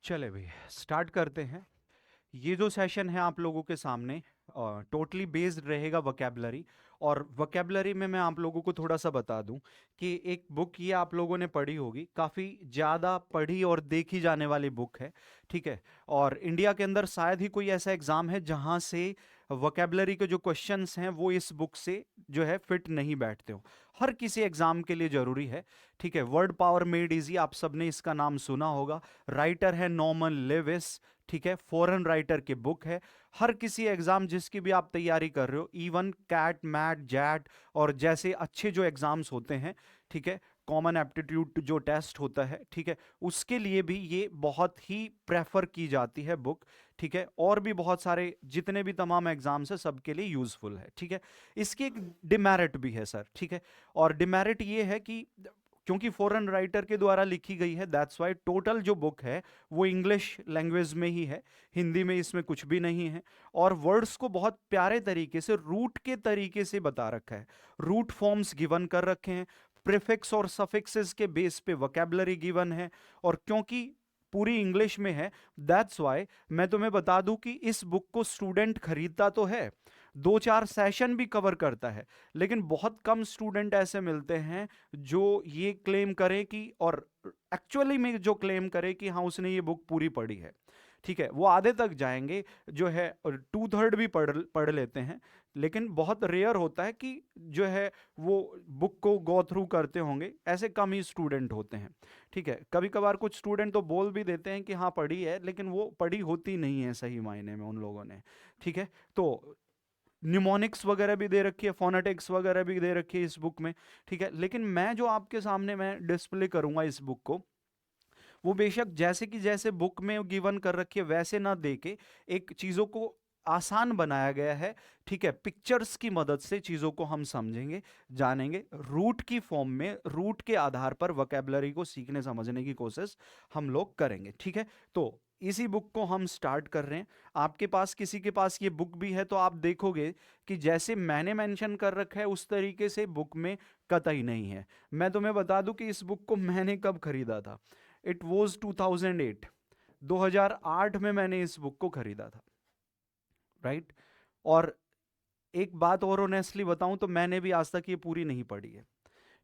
चले भाई, स्टार्ट करते हैं। ये जो सेशन है आप लोगों के सामने टोटली बेस्ड रहेगा वोकेबलरी। और वोकेबलरी में मैं आप लोगों को थोड़ा सा बता दूं कि एक बुक ये आप लोगों ने पढ़ी होगी, काफ़ी ज़्यादा पढ़ी और देखी जाने वाली बुक है। ठीक है। और इंडिया के अंदर शायद ही कोई ऐसा एग्ज़ाम है जहां से वोकेबलरी के जो क्वेश्चंस हैं वो इस बुक से जो है फिट नहीं बैठते हो। हर किसी एग्ज़ाम के लिए ज़रूरी है। ठीक है। वर्ड पावर मेड इजी, आप सबने इसका नाम सुना होगा। राइटर है नॉर्मन लेविस। ठीक है। फॉरेन राइटर की बुक है। हर किसी एग्जाम जिसकी भी आप तैयारी कर रहे हो, इवन कैट मैट जैट और जैसे अच्छे जो एग्जाम्स होते हैं, ठीक है, कॉमन एप्टीट्यूड जो टेस्ट होता है, ठीक है, उसके लिए भी ये बहुत ही प्रेफर की जाती है बुक। ठीक है। और भी बहुत सारे जितने भी तमाम एग्जाम्स है सबके लिए यूजफुल है। ठीक है। इसकी एक डिमेरिट भी है सर। ठीक है। और डिमेरिट ये है कि क्योंकि फॉरेन राइटर के द्वारा लिखी गई है, दैट्स वाई टोटल जो बुक है वो इंग्लिश लैंग्वेज में ही है। हिंदी में इसमें कुछ भी नहीं है। और वर्ड्स को बहुत प्यारे तरीके से रूट के तरीके से बता रखा है। रूट फॉर्म्स गिवन कर रखे हैं। प्रीफिक्स और सफिक्सेस के बेस पे वोकेबलरी गिवन है। और क्योंकि पूरी इंग्लिश में है, दैट्स वाई मैं तुम्हें बता दूं कि इस बुक को स्टूडेंट खरीदता तो है, 2-4 सेशन भी कवर करता है, लेकिन बहुत कम स्टूडेंट ऐसे मिलते हैं जो ये क्लेम करें कि, और एक्चुअली में जो क्लेम करे कि हाँ उसने ये बुक पूरी पढ़ी है। ठीक है। वो आधे तक जाएंगे, जो है 2/3 भी पढ़ पढ़ लेते हैं। लेकिन बहुत रेयर होता है कि जो है वो बुक को गो थ्रू करते होंगे, ऐसे कम ही स्टूडेंट होते हैं। ठीक है। कभी कभार कुछ स्टूडेंट तो बोल भी देते हैं कि हाँ पढ़ी है, लेकिन वो पढ़ी होती नहीं है सही मायने में उन लोगों ने। ठीक है। तो न्यूमोनिक्स वगैरह भी दे रखी है, फोनेटिक्स वगैरह भी दे रखी है इस बुक में। ठीक है। लेकिन मैं जो आपके सामने मैं डिस्प्ले करूंगा इस बुक को, वो बेशक जैसे कि जैसे बुक में गिवन कर रखी है वैसे ना दे के एक चीजों को आसान बनाया गया है। ठीक है। पिक्चर्स की मदद से चीजों को हम समझेंगे, जानेंगे, रूट की फॉर्म में, रूट के आधार पर वोकेबलरी को सीखने समझने की कोशिश हम लोग करेंगे। ठीक है। तो इसी बुक को हम स्टार्ट कर रहे हैं। आपके पास किसी के पास ये बुक भी है तो आप देखोगे कि जैसे मैंने मेंशन कर रखा है उस तरीके से बुक में कतई नहीं है। मैं तुम्हें बता दूं कि इस बुक को मैंने कब खरीदा था। It was 2008। 2008 में मैंने इस बुक को खरीदा था। राइट। और एक बात और ऑनेस्टली बताऊं तो मैंने भी आज तक ये पूरी नहीं पढ़ी है।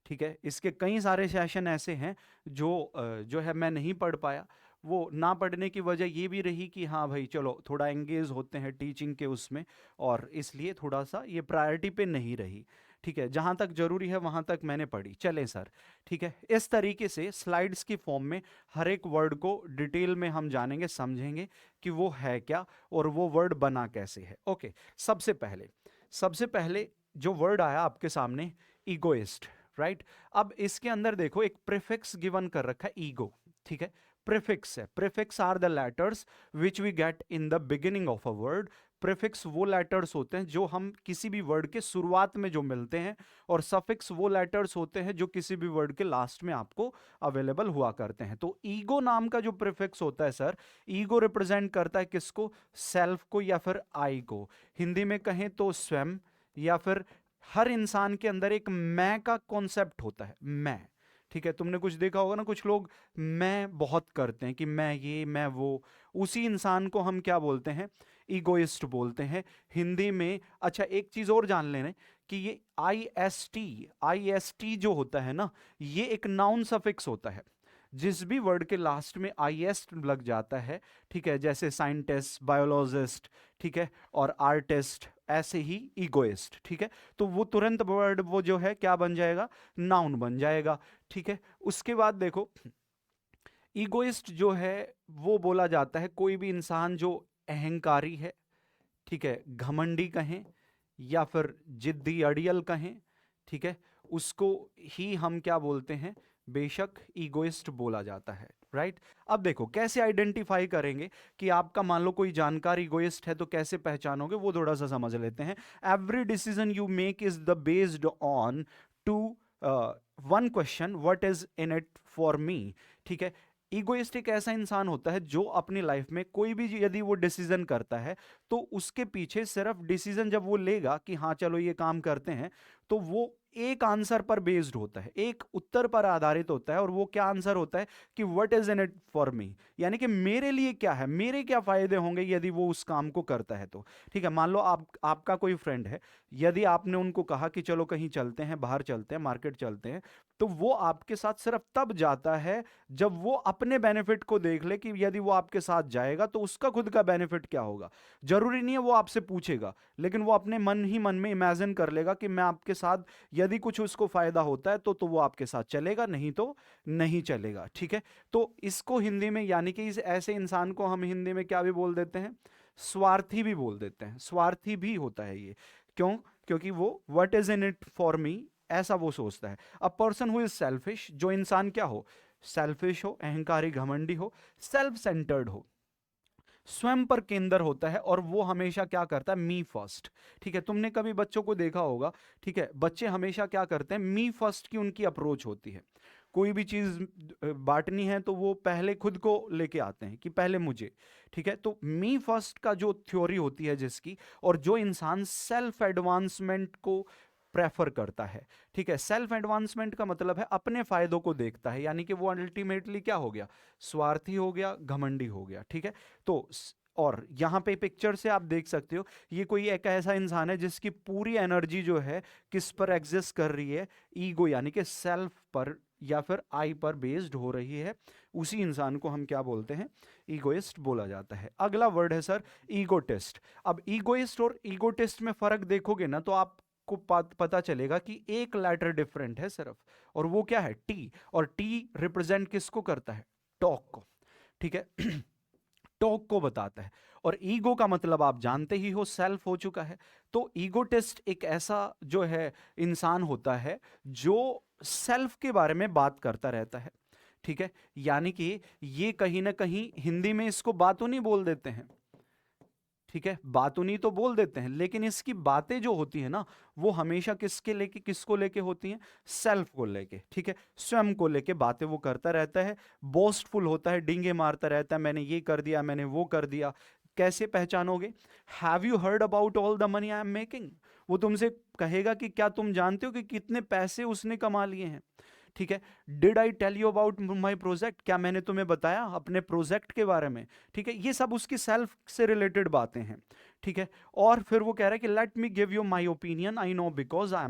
ठीक है। इसके कई सारे सेशन ऐसे हैं जो जो है मैं नहीं पढ़ पाया। वो ना पढ़ने की वजह ये भी रही कि हाँ भाई चलो थोड़ा एंगेज होते हैं टीचिंग के उसमें, और इसलिए थोड़ा सा ये प्रायोरिटी पे नहीं रही। ठीक है। जहाँ तक जरूरी है वहाँ तक मैंने पढ़ी। चलें सर। ठीक है। इस तरीके से स्लाइड्स की फॉर्म में हर एक वर्ड को डिटेल में हम जानेंगे, समझेंगे कि वो है क्या और वो वर्ड बना कैसे है। ओके। सबसे पहले जो वर्ड आया आपके सामने, ईगोइस्ट। राइट। अब इसके अंदर देखो एक प्रीफिक्स गिवन कर रखा है, ईगो। ठीक है। प्रीफिक्स है, prefix are the letters which we get in the beginning of a word. Prefix वो लेटर्स होते हैं जो हम किसी भी वर्ड के शुरुआत में जो मिलते हैं, और सफिक्स वो लेटर्स होते हैं जो किसी भी वर्ड के लास्ट में आपको अवेलेबल हुआ करते हैं। तो ईगो नाम का जो प्रीफिक्स होता है सर, ईगो रिप्रेजेंट करता है किसको? सेल्फ को या फिर आई को। हिंदी में कहें तो स्वयं, या फिर हर इंसान के अंदर एक मैं का कॉन्सेप्ट होता है, मैं। ठीक है। तुमने कुछ देखा होगा ना, कुछ लोग मैं बहुत करते हैं कि मैं ये मैं वो, उसी इंसान को हम क्या बोलते हैं? ईगोइस्ट बोलते हैं हिंदी में। अच्छा एक चीज और जान लेना कि ये आई एस टी जो होता है ना, ये एक नाउन सफिक्स होता है। जिस भी वर्ड के लास्ट में आई एस लग जाता है, ठीक है, जैसे साइंटिस्ट, बायोलॉजिस्ट, ठीक है, और आर्टिस्ट, ऐसे ही ईगोइस्ट। ठीक है। तो वो तुरंत वर्ड वो जो है क्या बन जाएगा? नाउन बन जाएगा। ठीक है। उसके बाद देखो, ईगोइस्ट जो है वो बोला जाता है कोई भी इंसान जो अहंकारी है, ठीक है, घमंडी कहें या फिर जिद्दी अड़ियल कहें, ठीक है, उसको ही हम क्या बोलते हैं? बेशक ईगोइस्ट बोला जाता है। राइट। अब देखो कैसे आइडेंटिफाई करेंगे कि आपका मान लो कोई जानकार ईगोइस्ट है, तो कैसे पहचानोगे वो थोड़ा सा समझ लेते हैं। Every decision you make is the based on to one question, what is in it for me. ठीक है। ईगोइस्ट एक ऐसा इंसान होता है जो अपनी लाइफ में कोई भी यदि वो डिसीजन करता है, तो उसके पीछे सिर्फ डिसीजन जब वो लेगा कि हाँ चलो ये काम करते हैं, तो वो एक आंसर पर बेस्ड होता है, एक उत्तर पर आधारित होता है, और वो क्या आंसर होता है कि what is in it for मी, यानी कि मेरे लिए क्या है, मेरे क्या फायदे होंगे यदि वो उस काम को करता है तो। ठीक है, मान लो आपका कोई फ्रेंड है, यदि आपने उनको कहा कि चलो कहीं चलते हैं, बाहर चलते हैं, मार्केट चलते हैं, तो वो आपके साथ सिर्फ तब जाता है जब वो अपने बेनिफिट को देख ले कि यदि वो आपके साथ जाएगा तो उसका खुद का बेनिफिट क्या होगा। जरूरी नहीं है वो आपसे पूछेगा, लेकिन वो अपने मन ही मन में इमेजिन कर लेगा कि मैं आपके साथ, यदि कुछ उसको फायदा होता है तो वो आपके साथ चलेगा, नहीं तो नहीं चलेगा। ठीक है, तो इसको हिंदी में, यानी कि इस ऐसे इंसान को हम हिंदी में क्या भी बोल देते हैं, स्वार्थी भी बोल देते हैं। स्वार्थी भी होता है ये, क्यों? क्योंकि वो what is in it for मी ऐसा वो सोचता है। A person who is selfish, जो इंसान क्या हो, सेल्फिश हो, अहंकारी, घमंडी हो, सेल्फ सेंटर्ड हो, स्वयं पर केंद्र होता है, और वो हमेशा क्या करता है, मी फर्स्ट। ठीक है, तुमने कभी बच्चों को देखा होगा, ठीक है, बच्चे हमेशा क्या करते हैं, मी फर्स्ट की उनकी अप्रोच होती है। कोई भी चीज बांटनी है तो वो पहले खुद को लेके आते हैं कि पहले मुझे। ठीक है, तो मी फर्स्ट का जो थ्योरी होती है जिसकी, और जो इंसान सेल्फ एडवांसमेंट को प्रेफर करता है, ठीक है, सेल्फ एडवांसमेंट का मतलब है अपने फायदों को देखता है, यानी कि वो अल्टीमेटली क्या हो गया, स्वार्थी हो गया, घमंडी हो गया। ठीक है, तो और यहां पे पिक्चर से आप देख सकते हो, ये कोई एक ऐसा इंसान है जिसकी पूरी एनर्जी जो है किस पर एग्जिस्ट कर रही है, ईगो यानी कि सेल्फ पर या फिर आई पर बेस्ड हो रही है। उसी इंसान को हम क्या बोलते हैं, ईगोइस्ट बोला जाता है। अगला वर्ड है सर ईगोटिस्ट। अब ईगोइस्ट और ईगोटिस्ट में फर्क देखोगे ना तो आपको पता चलेगा कि एक लेटर डिफरेंट है सिर्फ, और वो क्या है, टी। और टी रिप्रेजेंट किसको करता है, टॉक को। ठीक है टॉक को बताता है, और ईगो का मतलब आप जानते ही हो, सेल्फ हो चुका है। तो ईगोटिस्ट एक ऐसा जो है इंसान होता है जो सेल्फ के बारे में बात करता रहता है। ठीक है, यानी कि ये कहीं ना कहीं हिंदी में इसको बातूनी बोल देते हैं। ठीक है, बातूनी तो बोल देते हैं, लेकिन इसकी बातें जो होती है ना, वो हमेशा किसके लेके, किसको लेके होती हैं, सेल्फ को लेके। ठीक है, स्वयं को लेके बातें वो करता रहता है, बोस्टफुल होता है, डींगे मारता रहता है, मैंने ये कर दिया, मैंने वो कर दिया। कैसे पहचानोगे, have you heard about all the money I am making. वो तुमसे कहेगा कि क्या तुम जानते हो कि कितने पैसे उसने कमा लिए हैं। ठीक है, did I tell you about my project, क्या मैंने तुम्हें बताया अपने प्रोजेक्ट के बारे में। ठीक है, ये सब उसकी सेल्फ से रिलेटेड बातें हैं। ठीक है, और फिर वो कह रहा है कि let me give you my opinion, I know because I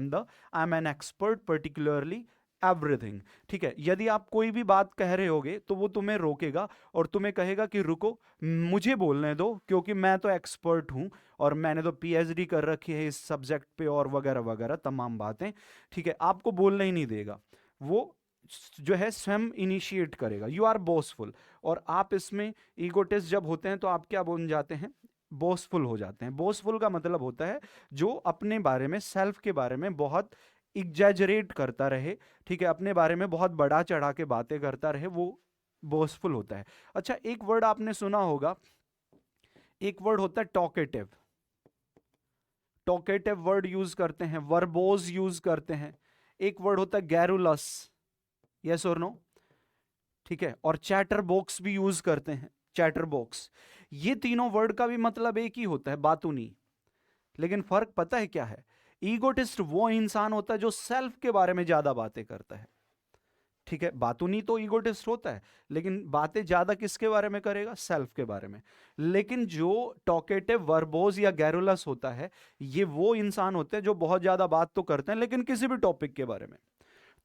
am an expert particularly everything. ठीक है, यदि आप कोई भी बात कह रहे होगे तो वो तुम्हें रोकेगा और तुम्हें कहेगा कि रुको, मुझे बोलने दो, क्योंकि मैं तो एक्सपर्ट हूं, और मैंने तो पीएचडी कर रखी है इस सब्जेक्ट पे, और वगैरह वगैरह तमाम बातें। ठीक है, आपको बोलना ही नहीं देगा, वो जो है स्वयं इनिशिएट करेगा। यू आर बोसफुल, और आप इसमें ईगोटिस्ट जब होते हैं तो आप क्या बन जाते हैं, बोसफुल हो जाते हैं। बोसफुल का मतलब होता है जो अपने बारे में, सेल्फ के बारे में बहुत एग्जैजरेट करता रहे। ठीक है, अपने बारे में बहुत बड़ा चढ़ा के बातें करता रहे, वो बोसफुल होता है। अच्छा, एक वर्ड आपने सुना होगा, एक वर्ड होता है टॉकेटिव। टॉकेटिव वर्ड यूज करते हैं, वर्बोज यूज करते हैं। एक वर्ड होता है गैरुलस, यस और नो। ठीक है, और चैटर बॉक्स भी यूज करते हैं, चैटर बॉक्स। ये तीनों वर्ड का भी मतलब एक ही होता है, बातूनी। लेकिन फर्क पता है क्या है, ईगोटिस्ट वो इंसान होता है जो सेल्फ के बारे में ज्यादा बातें करता है। ठीक है, बातूनी तो ईगोटिस्ट होता है, लेकिन बातें ज्यादा किसके बारे में करेगा, सेल्फ के बारे में। लेकिन जो टॉकेटिव, वर्बोज या गैरुलस होता है, ये वो इंसान होते हैं जो बहुत ज्यादा बात तो करते हैं लेकिन किसी भी टॉपिक के बारे में।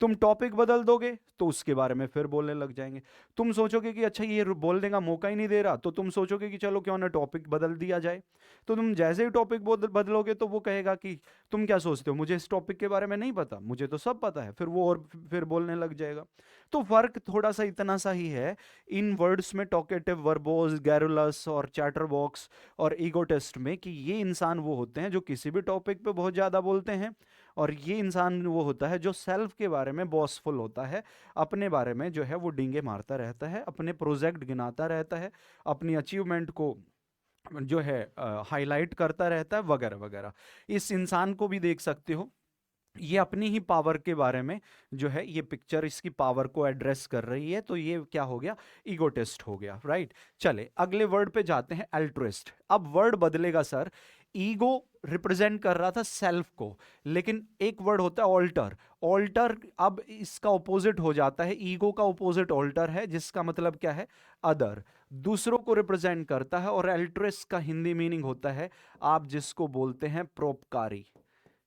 तुम टॉपिक बदल दोगे तो उसके बारे में फिर बोलने लग जाएंगे। तुम सोचोगे कि अच्छा ये बोलने का मौका ही नहीं दे रहा, तो तुम सोचोगे कि चलो क्यों ना टॉपिक बदल दिया जाए। तो तुम जैसे ही टॉपिक बदलोगे तो वो कहेगा कि तुम क्या सोचते हो, मुझे इस टॉपिक के बारे में नहीं पता, मुझे तो सब पता है। फिर वो और फिर बोलने लग जाएगा। तो फर्क थोड़ा सा इतना सा ही है इन वर्ड्स में, टॉकेटिव, वर्बोज, गैरुलस और चैटरबॉक्स और ईगोटिस्ट में, कि ये इंसान वो होते हैं जो किसी भी टॉपिक पे बहुत ज़्यादा बोलते हैं, और ये इंसान वो होता है जो सेल्फ के बारे में बॉसफुल होता है, अपने बारे में जो है वो डींगे मारता रहता है, अपने प्रोजेक्ट गिनाता रहता है, अपनी अचीवमेंट को जो है हाईलाइट करता रहता है, वगैरह वगैरह। इस इंसान को भी देख सकते हो, ये अपनी ही पावर के बारे में जो है, ये पिक्चर इसकी पावर को एड्रेस कर रही है, तो ये क्या हो गया, ईगोटिस्ट हो गया, राइट। चले अगले वर्ड पे जाते हैं, अल्ट्रुइस्ट। अब वर्ड बदलेगा सर, ईगो रिप्रेजेंट कर रहा था सेल्फ को, लेकिन एक वर्ड होता है ऑल्टर। ऑल्टर अब इसका ऑपोजिट हो जाता है, ईगो का ऑपोजिट ऑल्टर है, जिसका मतलब क्या है, अदर, दूसरों को रिप्रेजेंट करता है। और एल्ट्रिस्ट का हिंदी मीनिंग होता है आप जिसको बोलते हैं परोपकारी,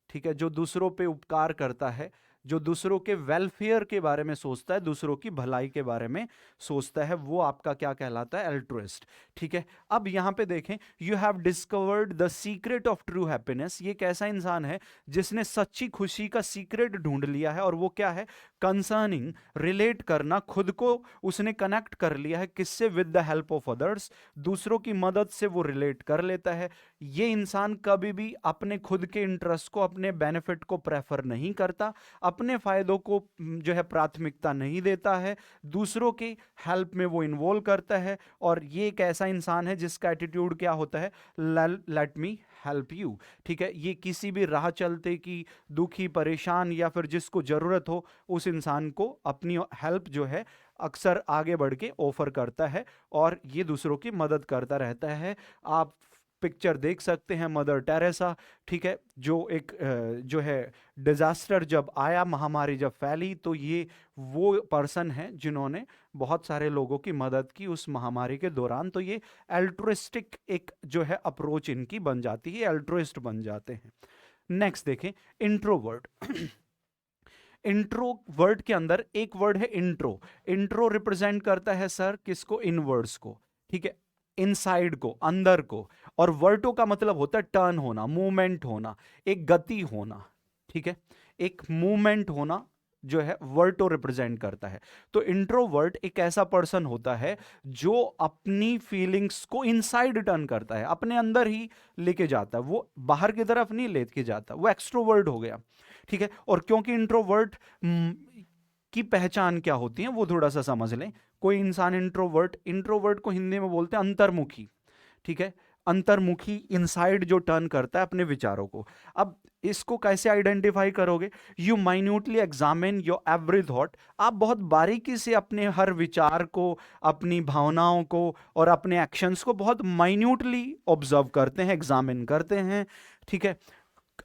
ठीक है, जो दूसरों पे उपकार करता है, जो दूसरों के वेलफेयर के बारे में सोचता है, दूसरों की भलाई के बारे में सोचता है, वो आपका क्या कहलाता है, एल्ट्रुइस्ट। ठीक है, अब यहां पे देखें, you have discovered the secret of true happiness. ये कैसा इंसान है जिसने सच्ची खुशी का सीक्रेट ढूंढ लिया है, और वो क्या है, कंसर्निंग, रिलेट करना, खुद को उसने कनेक्ट कर लिया है, किससे, with the help of others, दूसरों की मदद से वो रिलेट कर लेता है। ये इंसान कभी भी अपने खुद के इंटरेस्ट को, अपने बेनिफिट को प्रेफर नहीं करता, अपने फायदों को जो है प्राथमिकता नहीं देता है, दूसरों की हेल्प में वो इन्वॉल्व करता है। और ये एक ऐसा इंसान है जिसका एटीट्यूड क्या होता है, लेट मी हेल्प यू। ठीक है, ये किसी भी राह चलते की, दुखी, परेशान या फिर जिसको जरूरत हो उस इंसान को अपनी हेल्प जो है अक्सर आगे बढ़ के ऑफर करता है, और ये दूसरों की मदद करता रहता है। आप पिक्चर देख सकते हैं मदर टेरेसा, ठीक है, जो एक जो है डिजास्टर जब आया, महामारी जब फैली, तो ये वो पर्सन है जिन्होंने बहुत सारे लोगों की मदद की उस महामारी के दौरान। तो ये एल्ट्रुइस्टिक एक जो है अप्रोच इनकी बन जाती है, एल्ट्रुइस्ट बन जाते हैं। नेक्स्ट देखें, इंट्रोवर्ट। इंट्रोवर्ट के अंदर एक वर्ड है इंट्रो। इंट्रो रिप्रेजेंट करता है सर किसको, इनवर्ड्स को, ठीक है, इनसाइड को, अंदर को। और वर्टो का मतलब होता है टर्न होना, मूवमेंट होना, एक गति होना, ठीक है, एक मूवमेंट होना जो है वर्टो रिप्रेजेंट करता है। तो इंट्रोवर्ट एक ऐसा पर्सन होता है जो अपनी फीलिंग्स को इनसाइड टर्न करता है, अपने अंदर ही लेके जाता है, वो बाहर की तरफ नहीं लेके जाता, वो एक्सट्रोवर्ट हो गया। ठीक है, और क्योंकि इंट्रोवर्ट की पहचान क्या होती है वो थोड़ा सा समझ लें। कोई इंसान इंट्रोवर्ट, इंट्रोवर्ट को हिंदी में बोलते हैं अंतर्मुखी, ठीक है, अंतर्मुखी, इनसाइड जो टर्न करता है अपने विचारों को। अब इसको कैसे आइडेंटिफाई करोगे, you minutely examine your every thought. आप बहुत बारीकी से अपने हर विचार को, अपनी भावनाओं को और अपने एक्शंस को बहुत माइन्यूटली ऑब्जर्व करते हैं, एग्जामिन करते हैं। ठीक है,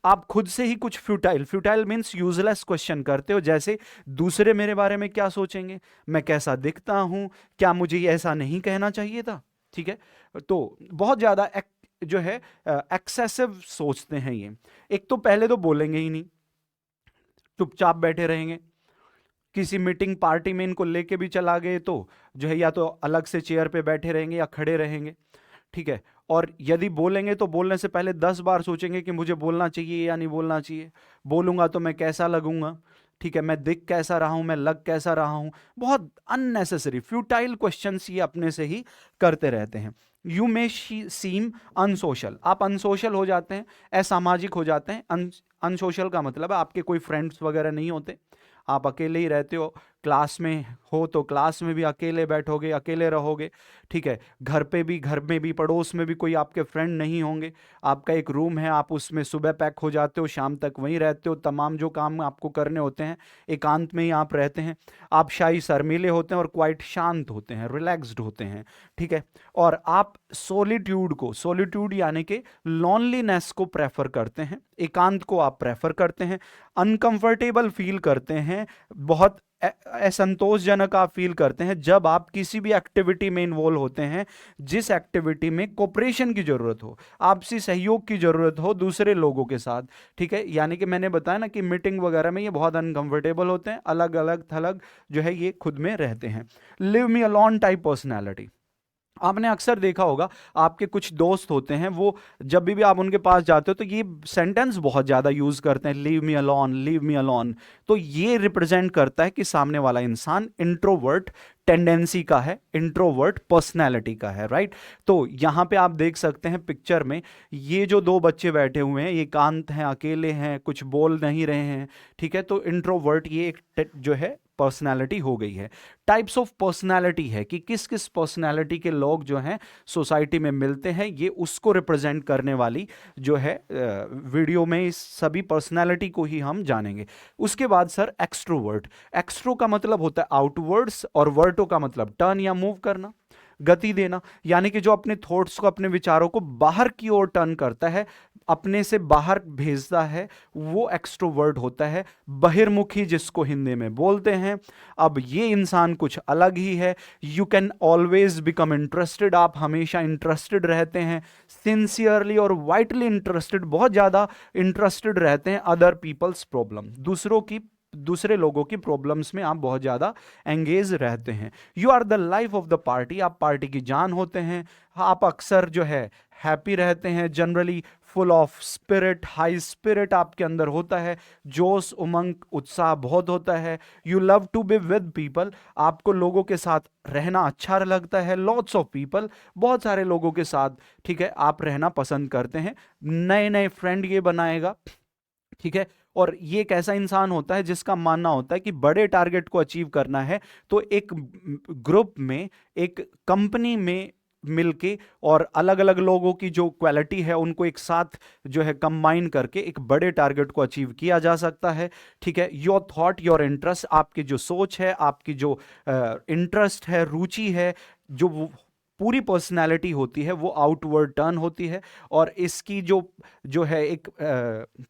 आप खुद से ही कुछ futile, futile means useless question करते हो, जैसे दूसरे मेरे बारे में क्या सोचेंगे, मैं कैसा दिखता हूं, क्या मुझे ये ऐसा नहीं कहना चाहिए था। ठीक है, तो बहुत ज्यादा जो है एक्सेसिव सोचते हैं ये। एक तो पहले तो बोलेंगे ही नहीं, चुपचाप बैठे रहेंगे। किसी मीटिंग पार्टी में इनको लेके भी चला गए तो जो है या तो अलग से चेयर पे बैठे रहेंगे या खड़े रहेंगे। ठीक है, और यदि बोलेंगे तो बोलने से पहले 10 बार सोचेंगे कि मुझे बोलना चाहिए या नहीं बोलना चाहिए, बोलूंगा तो मैं कैसा लगूंगा, ठीक है, मैं दिख कैसा रहा हूं, मैं लग कैसा रहा हूं। बहुत अननेसेसरी फ्यूटाइल क्वेश्चंस ये अपने से ही करते रहते हैं। यू मे सीम अनसोशल, आप अनसोशल हो जाते हैं, असामाजिक हो जाते हैं। अनसोशल का मतलब है आपके कोई फ्रेंड्स वगैरह नहीं होते, आप अकेले ही रहते हो। क्लास में हो तो क्लास में भी अकेले बैठोगे, अकेले रहोगे। ठीक है, घर में भी, पड़ोस में भी कोई आपके फ्रेंड नहीं होंगे। आपका एक रूम है, आप उसमें सुबह पैक हो जाते हो, शाम तक वहीं रहते हो, तमाम जो काम आपको करने होते हैं एकांत में ही आप रहते हैं। आप शाही शर्मीले होते हैं और क्वाइट शांत होते हैं, रिलैक्स्ड होते हैं। ठीक है, और आप सोलिट्यूड यानी कि लॉनलीनेस को प्रेफर करते हैं, एकांत को आप प्रेफर करते हैं। अनकंफर्टेबल फील करते हैं, बहुत असंतोषजनक आप फील करते हैं जब आप किसी भी एक्टिविटी में इन्वॉल्व होते हैं जिस एक्टिविटी में कोऑपरेशन की जरूरत हो, आपसी सहयोग की जरूरत हो दूसरे लोगों के साथ। ठीक है, यानी कि मैंने बताया ना कि मीटिंग वगैरह में ये बहुत अनकंफर्टेबल होते हैं, अलग अलग थलग जो है ये खुद में रहते हैं। Live me alone type personality. आपने अक्सर देखा होगा आपके कुछ दोस्त होते हैं, वो जब भी आप उनके पास जाते हो तो ये सेंटेंस बहुत ज़्यादा यूज़ करते हैं, leave me alone, leave me alone. तो ये रिप्रेजेंट करता है कि सामने वाला इंसान इंट्रोवर्ट टेंडेंसी का है, इंट्रोवर्ट पर्सनैलिटी का है, राइट। तो यहाँ पे आप देख सकते हैं पिक्चर में ये जो दो बच्चे बैठे हुए हैं, ये एकांत हैं, अकेले हैं, कुछ बोल नहीं रहे हैं। ठीक है, तो इंट्रोवर्ट ये एक जो है पर्सनैलिटी हो गई है। टाइप्स ऑफ पर्सनैलिटी है कि किस किस पर्सनैलिटी के लोग जो हैं सोसाइटी में मिलते हैं, ये उसको रिप्रेजेंट करने वाली जो है वीडियो में इस सभी पर्सनैलिटी को ही हम जानेंगे। उसके बाद सर एक्सट्रोवर्ट। एक्सट्रो का मतलब होता है आउटवर्ड्स और वर्टो का मतलब टर्न या मूव करना। गति देना, यानी कि जो अपने थॉट्स को, अपने विचारों को बाहर की ओर टर्न करता है, अपने से बाहर भेजता है, वो एक्सट्रोवर्ट होता है, बहिर्मुखी जिसको हिंदी में बोलते हैं। अब ये इंसान कुछ अलग ही है। You can always become interested, आप हमेशा इंटरेस्टेड रहते हैं, सिंसियरली और वाइटली इंटरेस्टेड, बहुत ज़्यादा इंटरेस्टेड रहते हैं अदर पीपल्स प्रॉब्लम, दूसरे लोगों की प्रॉब्लम्स में आप बहुत ज़्यादा एंगेज रहते हैं। You are the life of the party, आप पार्टी की जान होते हैं। आप अक्सर जो है हैप्पी रहते हैं, generally full of spirit, high spirit आपके अंदर होता है, जोश, उमंग, उत्साह बहुत होता है। You love to be with people, आपको लोगों के साथ रहना अच्छा लगता है। लॉट्स ऑफ पीपल, बहुत सारे लोगों के साथ, ठीक है, आप रहना पसंद करते हैं। नए नए फ्रेंड ये बनाएगा, ठीक है। और ये एक ऐसा इंसान होता है जिसका मानना होता है कि बड़े टारगेट को अचीव करना है तो एक ग्रुप में, एक कंपनी में मिलके और अलग अलग लोगों की जो क्वालिटी है उनको एक साथ जो है कंबाइन करके एक बड़े टारगेट को अचीव किया जा सकता है, ठीक है। योर थॉट, योर इंटरेस्ट, आपकी जो सोच है, आपकी जो इंटरेस्ट है, रुचि है, जो पूरी पर्सनैलिटी होती है वो आउटवर्ड टर्न होती है। और इसकी जो है एक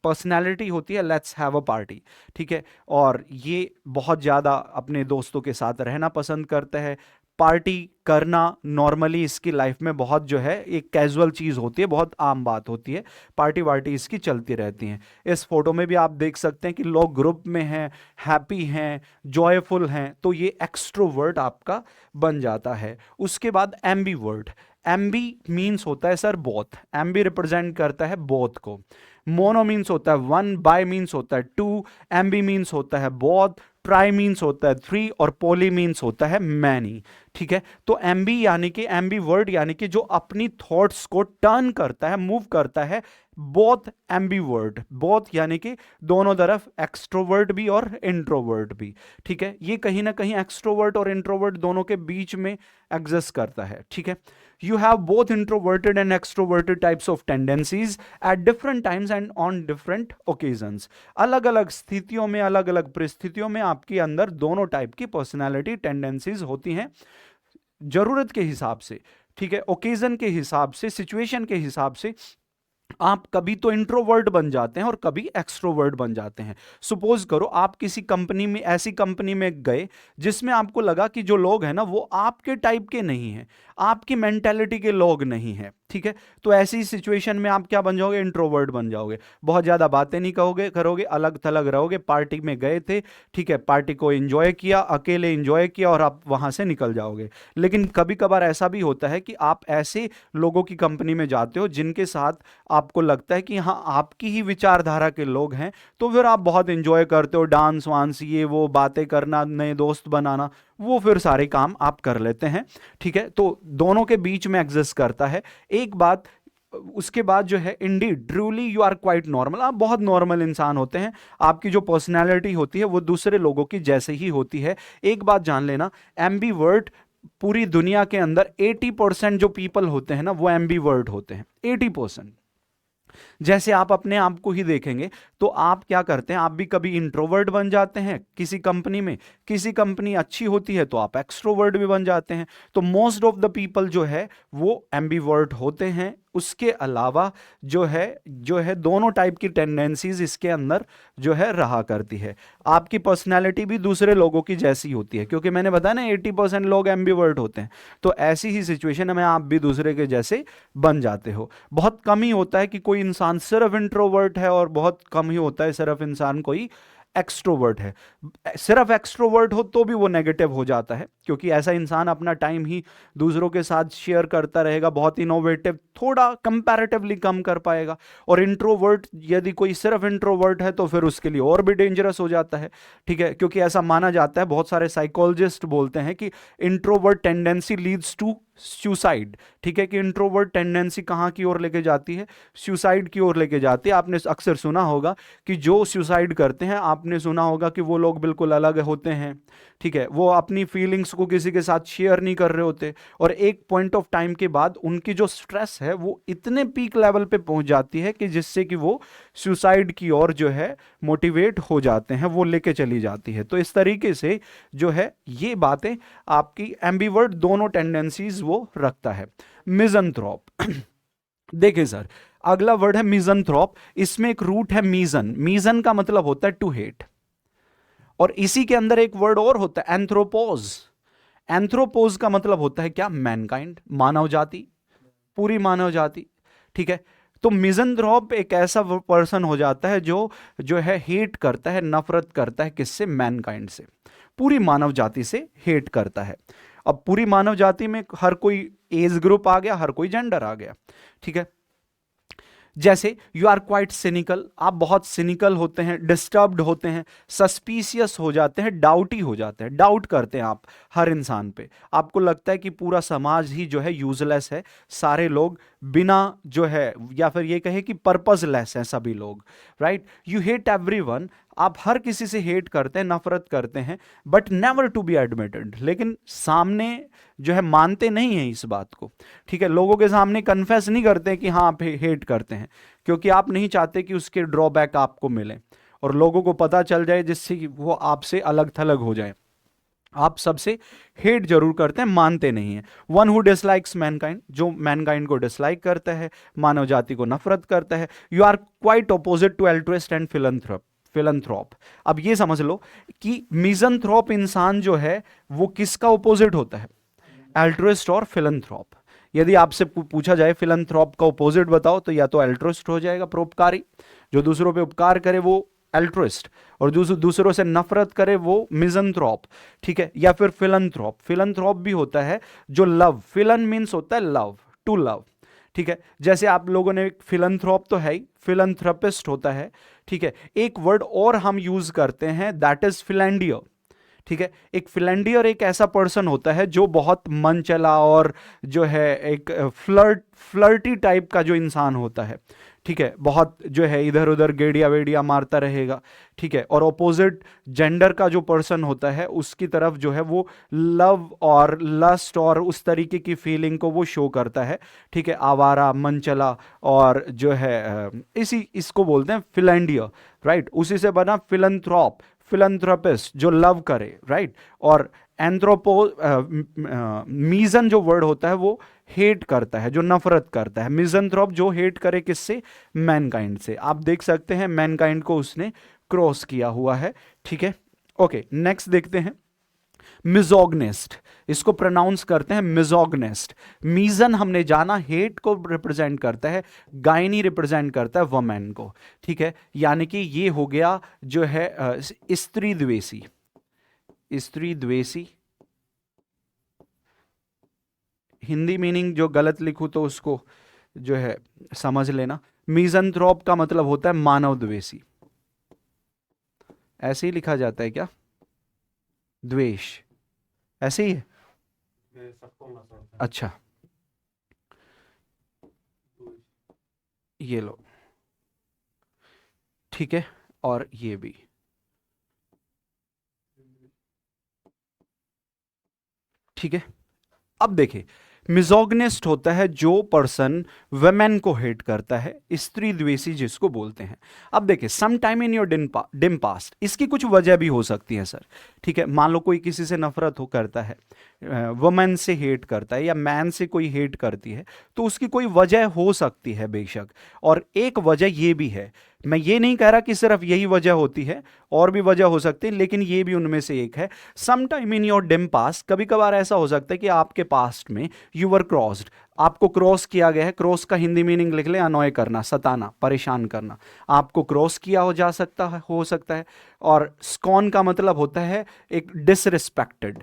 पर्सनैलिटी होती है, लेट्स हैव अ पार्टी, ठीक है। और ये बहुत ज़्यादा अपने दोस्तों के साथ रहना पसंद करता है। पार्टी करना नॉर्मली इसकी लाइफ में बहुत जो है एक कैजुअल चीज़ होती है, बहुत आम बात होती है, पार्टी वार्टी इसकी चलती रहती हैं। इस फोटो में भी आप देख सकते हैं कि लोग ग्रुप में हैं, हैप्पी हैं, जॉयफुल हैं, तो ये एक्सट्रोवर्ट आपका बन जाता है। उसके बाद एम्बीवर्ट, एम्बी मीन्स होता है सर बोथ, एम्बी रिप्रेजेंट करता है बोथ को। मोनो मीन्स होता है वन, बाय मीन्स होता है टू, एम्बी मीन्स होता है बोथ, ट्राई मीन्स होता है थ्री और पॉली मीन्स होता है मैनी, ठीक है। तो एम्बी यानी कि एम्बी वर्ड यानी कि जो अपनी थॉट्स को टर्न करता है, मूव करता है, बोथ एम्बीवर्ट, बोथ यानी कि दोनों तरफ, एक्सट्रोवर्ट भी और इंट्रोवर्ट भी, ठीक है। ये कहीं ना कहीं एक्सट्रोवर्ट और इंट्रोवर्ट दोनों के बीच में एग्जिस्ट करता है, ठीक है। You have both introverted and extroverted types of tendencies at different times and on different occasions. अलग अलग स्थितियों में, अलग अलग परिस्थितियों में आपके अंदर दोनों टाइप की पर्सनालिटी टेंडेंसीज होती हैं, जरूरत के हिसाब से, ठीक है, ओकेजन के हिसाब से, सिचुएशन के हिसाब से। आप कभी तो इंट्रोवर्ट बन जाते हैं और कभी एक्सट्रोवर्ट बन जाते हैं। सपोज करो आप किसी कंपनी में, ऐसी कंपनी में गए जिसमें आपको लगा कि जो लोग हैं ना वो आपके टाइप के नहीं हैं, आपकी मेंटेलिटी के लोग नहीं हैं, ठीक है। तो ऐसी सिचुएशन में आप क्या बन जाओगे? इंट्रोवर्ट बन जाओगे, बहुत ज़्यादा बातें नहीं करोगे, अलग थलग रहोगे। पार्टी में गए थे, ठीक है, पार्टी को एंजॉय किया, अकेले एंजॉय किया और आप वहाँ से निकल जाओगे। लेकिन कभी कभार ऐसा भी होता है कि आप ऐसे लोगों की कंपनी में जाते हो जिनके साथ आपको लगता है कि हाँ आपकी ही विचारधारा के लोग हैं, तो फिर आप बहुत एंजॉय करते हो, डांस वांस, ये वो, बातें करना, नए दोस्त बनाना, वो फिर सारे काम आप कर लेते हैं, ठीक है। तो दोनों के बीच में एग्जिस्ट करता है। एक बात, उसके बाद जो है, indeed truly you are quite normal, आप बहुत नॉर्मल इंसान होते हैं, आपकी जो पर्सनैलिटी होती है वो दूसरे लोगों की जैसे ही होती है। एक बात जान लेना, एम्बीवर्ट पूरी दुनिया के अंदर 80% जो पीपल होते हैं ना वो एम्बीवर्ट होते हैं, 80%। जैसे आप अपने आप को ही देखेंगे तो आप क्या करते हैं, आप भी कभी इंट्रोवर्ट बन जाते हैं किसी कंपनी में, किसी कंपनी अच्छी होती है तो आप एक्सट्रोवर्ट भी बन जाते हैं। तो मोस्ट ऑफ द पीपल जो है वो एम्बीवर्ट होते हैं। उसके अलावा जो है दोनों टाइप की टेंडेंसीज इसके अंदर जो है रहा करती है। आपकी पर्सनैलिटी भी दूसरे लोगों की जैसी होती है, क्योंकि मैंने बताया ना 80% लोग एम्बीवर्ट होते हैं, तो ऐसी ही सिचुएशन में आप भी दूसरे के जैसे बन जाते हो। बहुत कम ही होता है कि कोई इंसान सिर्फ इंट्रोवर्ट है और बहुत कम ही होता है सिर्फ इंसान कोई एक्सट्रोवर्ट है। सिर्फ एक्सट्रोवर्ट हो तो भी वो नेगेटिव हो जाता है, क्योंकि ऐसा इंसान अपना टाइम ही दूसरों के साथ शेयर करता रहेगा, बहुत इनोवेटिव, थोड़ा कंपैरेटिवली कम कर पाएगा। और इंट्रोवर्ट, यदि कोई सिर्फ इंट्रोवर्ट है तो फिर उसके लिए और भी डेंजरस हो जाता है, ठीक है, क्योंकि ऐसा माना जाता है, बहुत सारे साइकोलॉजिस्ट बोलते हैं कि introvert tendency leads to suicide, ठीक है, कि इंट्रोवर्ट टेंडेंसी कहाँ की ओर लेके जाती है? सुसाइड की ओर लेके जाती है। आपने अक्सर सुना होगा कि जो सुसाइड करते हैं, आपने सुना होगा कि वो लोग बिल्कुल अलग होते हैं, ठीक है, वो अपनी फीलिंग्स को किसी के साथ शेयर नहीं कर रहे होते, और एक पॉइंट ऑफ टाइम के बाद उनकी जो स्ट्रेस है वो इतने पीक लेवल पे पहुंच जाती है कि जिससे कि वो सुसाइड की ओर जो है मोटिवेट हो जाते हैं, वो लेके चली जाती है। तो इस तरीके से जो है ये बातें आपकी एम्बीवर्ट दोनों टेंडेंसीज वो रखता है। मिज़anthrope देखिए सर, अगला वर्ड है मिज़anthrope, इसमें एक रूट है मीजन, मीजन का मतलब होता है टू हेट, और इसी के अंदर एक वर्ड और होता है एंथ्रोपोज, एंथ्रोपोज का मतलब होता है क्या, मैनकाइंड, मानव जाति, पूरी मानव जाति, ठीक है। तो मिज़anthrope एक ऐसा पर्सन हो जाता है जो जो है हेट करता है, नफरत करता है, किससे, मैनकाइंड से, पूरी मानव जाति से हेट करता है। अब पूरी मानव जाति में हर कोई एज ग्रुप आ गया, हर कोई जेंडर आ गया, ठीक है। जैसे यू आर क्वाइट सिनिकल, आप बहुत सिनिकल होते हैं, डिस्टर्ब्ड होते हैं, सस्पिशियस हो जाते हैं, डाउटी हो जाते हैं, डाउट करते हैं आप हर इंसान पे, आपको लगता है कि पूरा समाज ही जो है यूजलेस है, सारे लोग बिना जो है, या फिर ये कहे कि पर्पसलेस हैं सभी लोग, राइट। यू हेट एवरीवन, आप हर किसी से हेट करते हैं, नफरत करते हैं, but never to be admitted, लेकिन सामने जो है मानते नहीं हैं इस बात को, ठीक है। लोगों के सामने कन्फेस नहीं करते कि हाँ आप हेट करते हैं, क्योंकि आप नहीं चाहते कि उसके ड्रॉबैक आपको मिले और लोगों को पता चल जाए, जिससे कि वो आपसे अलग थलग हो जाए। आप सबसे हेट जरूर करते हैं, मानते नहीं हैं। वन हु डिसलाइक्स मैनकाइंड, जो मैनकाइंड को डिसलाइक करता है, मानव जाति को नफरत करता है। You are quite opposite to altruist and philanthrope. अब ये समझ लो कि मिज़anthrope इंसान जो है वो किसका ऑपोजिट होता है, एल्ट्रुइस्ट और फिलंथ्रोप। यदि आपसे पूछा जाए फिलंथ्रोप का ऑपोजिट बताओ, तो या तो एल्ट्रुइस्ट हो जाएगा, परोपकारी, जो दूसरों पे उपकार करे वो एल्ट्रुइस्ट, और दूसरों से नफरत करे वो मिज़anthrope, ठीक है। या फिर फिलंथ्रोप भी होता है जो लव, फिलन मीन्स होता है लव, टू लव, ठीक है। जैसे आप लोगों ने, फिलंथ्रोप तो है ही, फिलंथ्रपिस्ट होता है, ठीक है। एक वर्ड और हम यूज करते हैं, दैट इज फिलेंडियर, ठीक है। एक फिलेंडियर एक ऐसा पर्सन होता है जो बहुत मन चला और जो है एक फ्लर्टी टाइप का जो इंसान होता है, ठीक है, बहुत जो है इधर उधर गेड़िया वेड़िया मारता रहेगा, ठीक है। और ऑपोजिट जेंडर का जो पर्सन होता है उसकी तरफ जो है वो लव और लस्ट और उस तरीके की फीलिंग को वो शो करता है, ठीक है, आवारा, मनचला, और जो है इसको बोलते हैं फिलेंडियर, राइट। उसी से बना फिलंथ्रोप, फिलंथ्रोपिस्ट जो लव करे, राइट। और मीजन जो वर्ड होता है वो हेट करता है, जो नफरत करता है। मिज़anthrope जो हेट करे किससे, मैनकाइंड से। आप देख सकते हैं मैनकाइंड को उसने क्रॉस किया हुआ है, ठीक है। ओके, नेक्स्ट देखते हैं मिजोगनिस्ट, इसको प्रोनाउंस करते हैं मिजोगनिस्ट। मीजन हमने जाना हेट को रिप्रेजेंट करता है, गायनी रिप्रेजेंट करता है वुमेन को, ठीक है। यानी कि ये हो गया जो है स्त्री द्वेषी, स्त्री द्वेषी। हिंदी मीनिंग जो गलत लिखूं तो उसको जो है समझ लेना। मिज़anthrope का मतलब होता है मानव द्वेषी, ऐसे ही लिखा जाता है क्या, द्वेष ऐसे ही है, अच्छा ये लो, ठीक है। और ये भी, ठीक है। अब देखिए, मिजोगनिस्ट होता है जो पर्सन वुमेन को हेट करता है, स्त्री द्वेषी जिसको बोलते हैं। अब देखिए, some time in your dim past, इसकी कुछ वजह भी हो सकती है सर, ठीक है। मान लो कोई किसी से नफरत हो करता है, वुमेन से हेट करता है, या मैन से कोई हेट करती है, तो उसकी कोई वजह हो सकती है बेशक। और एक वजह ये भी है, मैं ये नहीं कह रहा कि सिर्फ यही वजह होती है, और भी वजह हो सकती है, लेकिन ये भी उनमें से एक है। Some time in your dim past, कभी कभार ऐसा हो सकता है कि आपके पास्ट में यू वर क्रॉस्ड, आपको क्रॉस किया गया है। क्रॉस का हिंदी मीनिंग लिख ले, अनॉय करना, सताना, परेशान करना। आपको क्रॉस किया हो सकता है। और स्कॉन का मतलब होता है एक डिसरिस्पेक्टेड,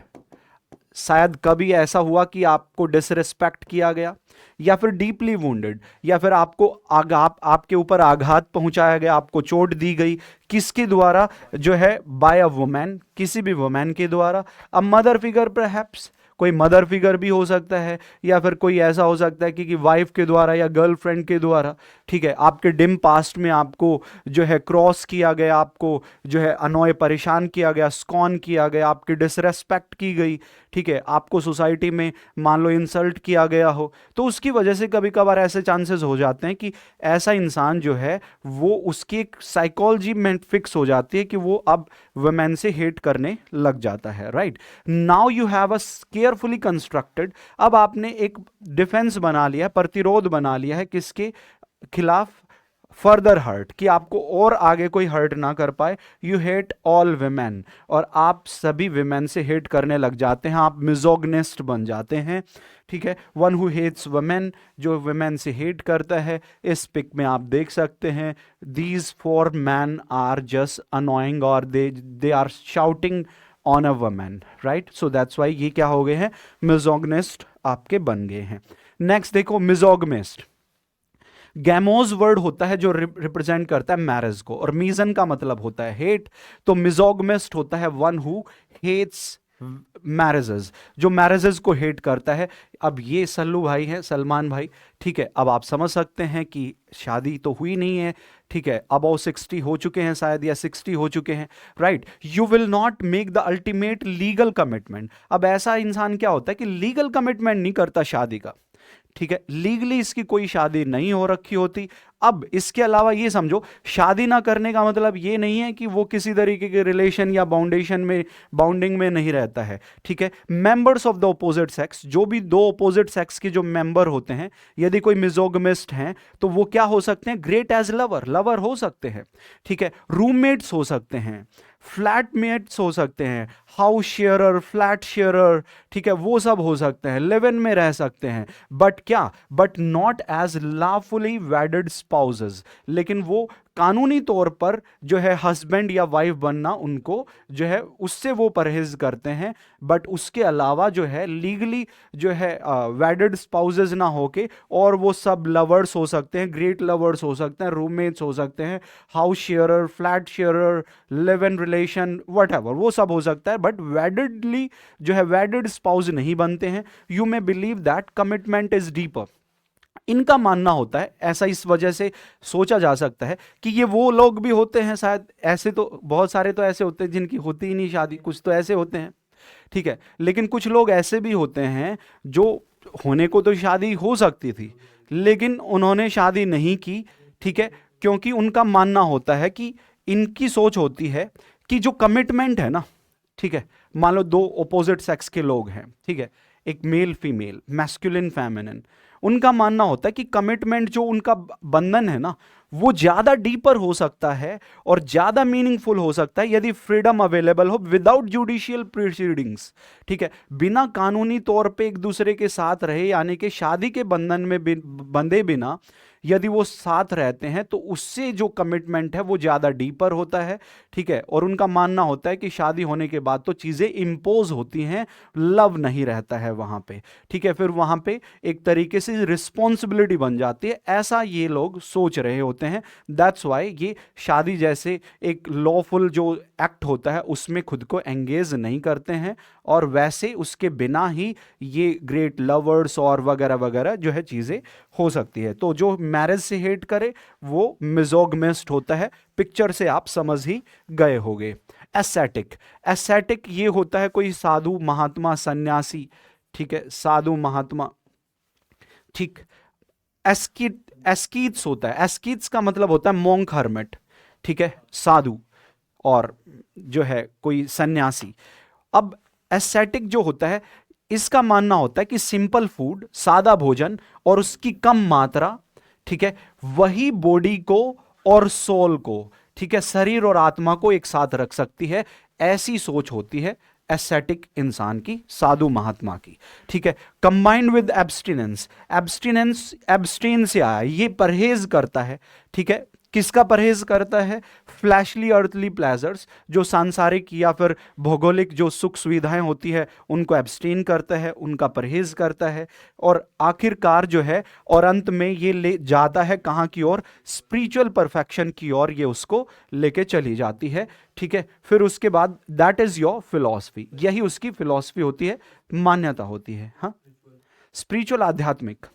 शायद कभी ऐसा हुआ कि आपको डिसरिस्पेक्ट किया गया, या फिर डीपली वुंडेड, या फिर आपको आपके ऊपर आघात पहुंचाया गया, आपको चोट दी गई, किसके द्वारा, जो है बाय अ वुमैन, किसी भी वुमैन के द्वारा। अ मदर फिगर परहैप्स, कोई मदर फिगर भी हो सकता है, या फिर कोई ऐसा हो सकता है कि वाइफ के द्वारा या गर्लफ्रेंड के द्वारा, ठीक है। आपके डिम पास्ट में आपको जो है क्रॉस किया गया, आपको जो है अनॉय, परेशान किया गया, स्कॉन किया गया, आपकी डिसरेस्पेक्ट की गई, ठीक है। आपको सोसाइटी में मान लो इंसल्ट किया गया हो, तो उसकी वजह से कभी कभार ऐसे चांसेस हो जाते हैं कि ऐसा इंसान जो है वो, उसकी एक साइकोलॉजी में फिक्स हो जाती है कि वो अब वुमेन से हेट करने लग जाता है, right. Now you have a carefully constructed. अब आपने एक डिफेंस बना लिया, प्रतिरोध बना लिया है किसके खिलाफ? फर्दर हर्ट, कि आपको और आगे कोई हर्ट ना कर पाए। यू हेट ऑल विमेन, और आप सभी विमेन से हेट करने लग जाते हैं, आप मिजोगनिस्ट बन जाते हैं। ठीक है, वन हु हेट्स वुमेन, जो वुमेन से हेट करता है। इस पिक में आप देख सकते हैं, these four man are just annoying, और they are shouting on a women, right? So that's why ये क्या हो गए हैं? मिजोगनिस्ट आपके बन गए हैं। नेक्स्ट देखो, मिजोगमिस्ट। गैमोज वर्ड होता है जो रिप्रेजेंट करता है मैरिज को, और मीजन का मतलब होता है हेट। तो मिजोगमिस्ट होता है वन हु हेट्स मैरिजेस, जो मैरिजेस को हेट करता है। अब ये सल्लू भाई हैं, सलमान भाई, ठीक है। अब आप समझ सकते हैं कि शादी तो हुई नहीं है, ठीक है, अबाउ 60 हो चुके हैं शायद, या 60 हो चुके हैं, right? You will not make the ultimate legal commitment. अब ऐसा इंसान क्या होता है कि लीगल कमिटमेंट नहीं करता शादी का, ठीक है, लीगली इसकी कोई शादी नहीं हो रखी होती। अब इसके अलावा ये समझो, शादी ना करने का मतलब ये नहीं है कि वो किसी तरीके के रिलेशन या बाउंडिंग में नहीं रहता है, ठीक है। Members of the opposite sex, जो भी दो ऑपोजिट सेक्स के जो मेंबर होते हैं, यदि कोई मिजोगमिस्ट हैं तो वो क्या हो सकते हैं? ग्रेट एज लवर हो सकते हैं, ठीक है। रूममेट्स हो सकते हैं, फ्लैटमेट्स हो सकते हैं, हाउस शेयरर, फ्लैट शेयरर, ठीक है, वो सब हो सकते हैं, लिव इन में रह सकते हैं। बट क्या? But not as lawfully wedded spouses, लेकिन वो कानूनी तौर पर जो है हस्बैंड या वाइफ बनना, उनको जो है उससे वो परहेज करते हैं। बट उसके अलावा जो है लीगली जो है वेडेड स्पाउसेस ना होके, और वो सब लवर्स हो सकते हैं, ग्रेट लवर्स हो सकते हैं, रूममेट्स हो सकते हैं, house sharer, flat sharer, live in relation, whatever, वो सब हो सकता है। बट वेडेडली जो है वेडेड स्पाउस नहीं बनते हैं। You may believe that commitment is deeper, इनका मानना होता है। ऐसा इस वजह से सोचा जा सकता है कि ये वो लोग भी होते हैं शायद, ऐसे तो बहुत सारे तो ऐसे होते हैं जिनकी होती ही नहीं शादी, कुछ तो ऐसे होते हैं, ठीक है। लेकिन कुछ लोग ऐसे भी होते हैं जो होने को तो शादी हो सकती थी, लेकिन उन्होंने शादी नहीं की, ठीक है, क्योंकि उनका मानना होता है कि इनकी सोच होती है कि जो कमिटमेंट है ना, ठीक है, मान लो दो ऑपोजिट सेक्स के लोग हैं, ठीक है, एक मेल फीमेल, मैस्कुलिन फेमिनिन, उनका मानना होता है कि कमिटमेंट जो उनका बंधन है ना, वो ज्यादा डीपर हो सकता है और ज्यादा मीनिंगफुल हो सकता है यदि फ्रीडम अवेलेबल हो विदाउट जुडिशियल प्रोसीडिंग्स, ठीक है, बिना कानूनी तौर पे एक दूसरे के साथ रहे, यानी कि शादी के बंधन में बंधे बिना यदि वो साथ रहते हैं, तो उससे जो कमिटमेंट है वो ज्यादा डीपर होता है, ठीक है। और उनका मानना होता है कि शादी होने के बाद तो चीजें इंपोज होती हैं, लव नहीं रहता है वहां पे, ठीक है, फिर वहां पे एक तरीके से रिस्पॉन्सिबिलिटी बन जाती है, ऐसा ये लोग सोच रहे होते हैं। दैट्स वाई ये शादी जैसे एक लॉफुल जो एक्ट होता है उसमें खुद को एंगेज नहीं करते हैं, और वैसे उसके बिना ही ये ग्रेट लवर्स और वगैरह वगैरह जो है चीजें हो सकती है। तो जो मैरिज से हेट करे वो मिजोगमिस्ट होता है। पिक्चर से आप समझ ही गए होंगे। एस्थेटिक, एस्थेटिक ये होता है कोई साधु महात्मा सन्यासी, ठीक है, साधु महात्मा, ठीक। एस्कीट्स होता है, एस्कीट्स का मतलब होता है मोंक हर्मिट, ठीक है, साधु, और जो है कोई सन्यासी। अब एस्थेटिक जो होता है, इसका मानना होता है कि सिंपल फूड, सादा भोजन और उसकी कम मात्रा, ठीक है, वही बॉडी को और सोल को, ठीक है, शरीर और आत्मा को एक साथ रख सकती है। ऐसी सोच होती है एस्थेटिक इंसान की, साधु महात्मा की, ठीक है। Combined with abstinence, abstinence abstain से आया, ये परहेज करता है, ठीक है। किसका परहेज करता है? फ्लैशली अर्थली प्लेजर्स, जो सांसारिक या फिर भौगोलिक जो सुख सुविधाएं होती है उनको एब्सटेन करता है, उनका परहेज करता है। और आखिरकार जो है, और अंत में ये ले जाता है कहाँ की ओर? स्पिरिचुअल परफेक्शन की ओर ये उसको लेके चली जाती है, ठीक है। फिर उसके बाद दैट इज योर फिलॉसफी, यही उसकी फिलॉसफी होती है, मान्यता होती है। हाँ, स्पिरिचुअल, आध्यात्मिक,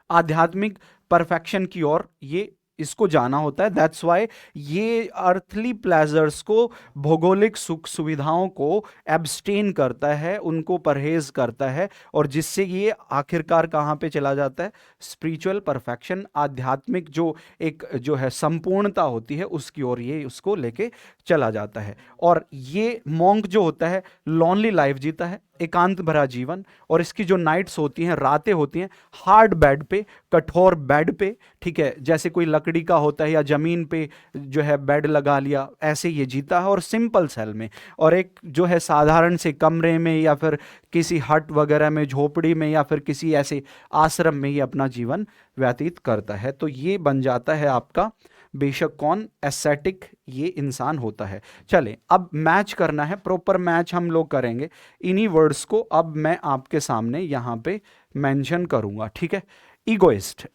आध्यात्मिक परफेक्शन की ओर ये इसको जाना होता है। दैट्स वाई ये अर्थली प्लेजर्स को, भौगोलिक सुख सुविधाओं को एब्सटेन करता है, उनको परहेज करता है, और जिससे ये आखिरकार कहाँ पे चला जाता है? स्पिरिचुअल परफेक्शन, आध्यात्मिक जो एक जो है संपूर्णता होती है उसकी ओर ये उसको लेके चला जाता है। और ये मॉन्क जो होता है लॉनली लाइफ जीता है, एकांत भरा जीवन, और इसकी जो नाइट्स होती हैं, रातें होती हैं, हार्ड बेड पे, कठोर बेड पे, ठीक है, जैसे कोई लकड़ी का होता है या जमीन पे जो है बेड लगा लिया, ऐसे ये जीता है, और सिंपल सेल में, और एक जो है साधारण से कमरे में या फिर किसी हट वगैरह में, झोपड़ी में, या फिर किसी ऐसे आश्रम में ये अपना जीवन व्यतीत करता है। तो ये बन जाता है आपका बेशक कौन, एस्थेटिक ये इंसान होता है। चले अब मैच करना है, प्रॉपर मैच हम लोग करेंगे। इन्हीं वर्ड्स को अब मैं आपके सामने यहां पे मेंशन करूंगा, ठीक है। Egoist,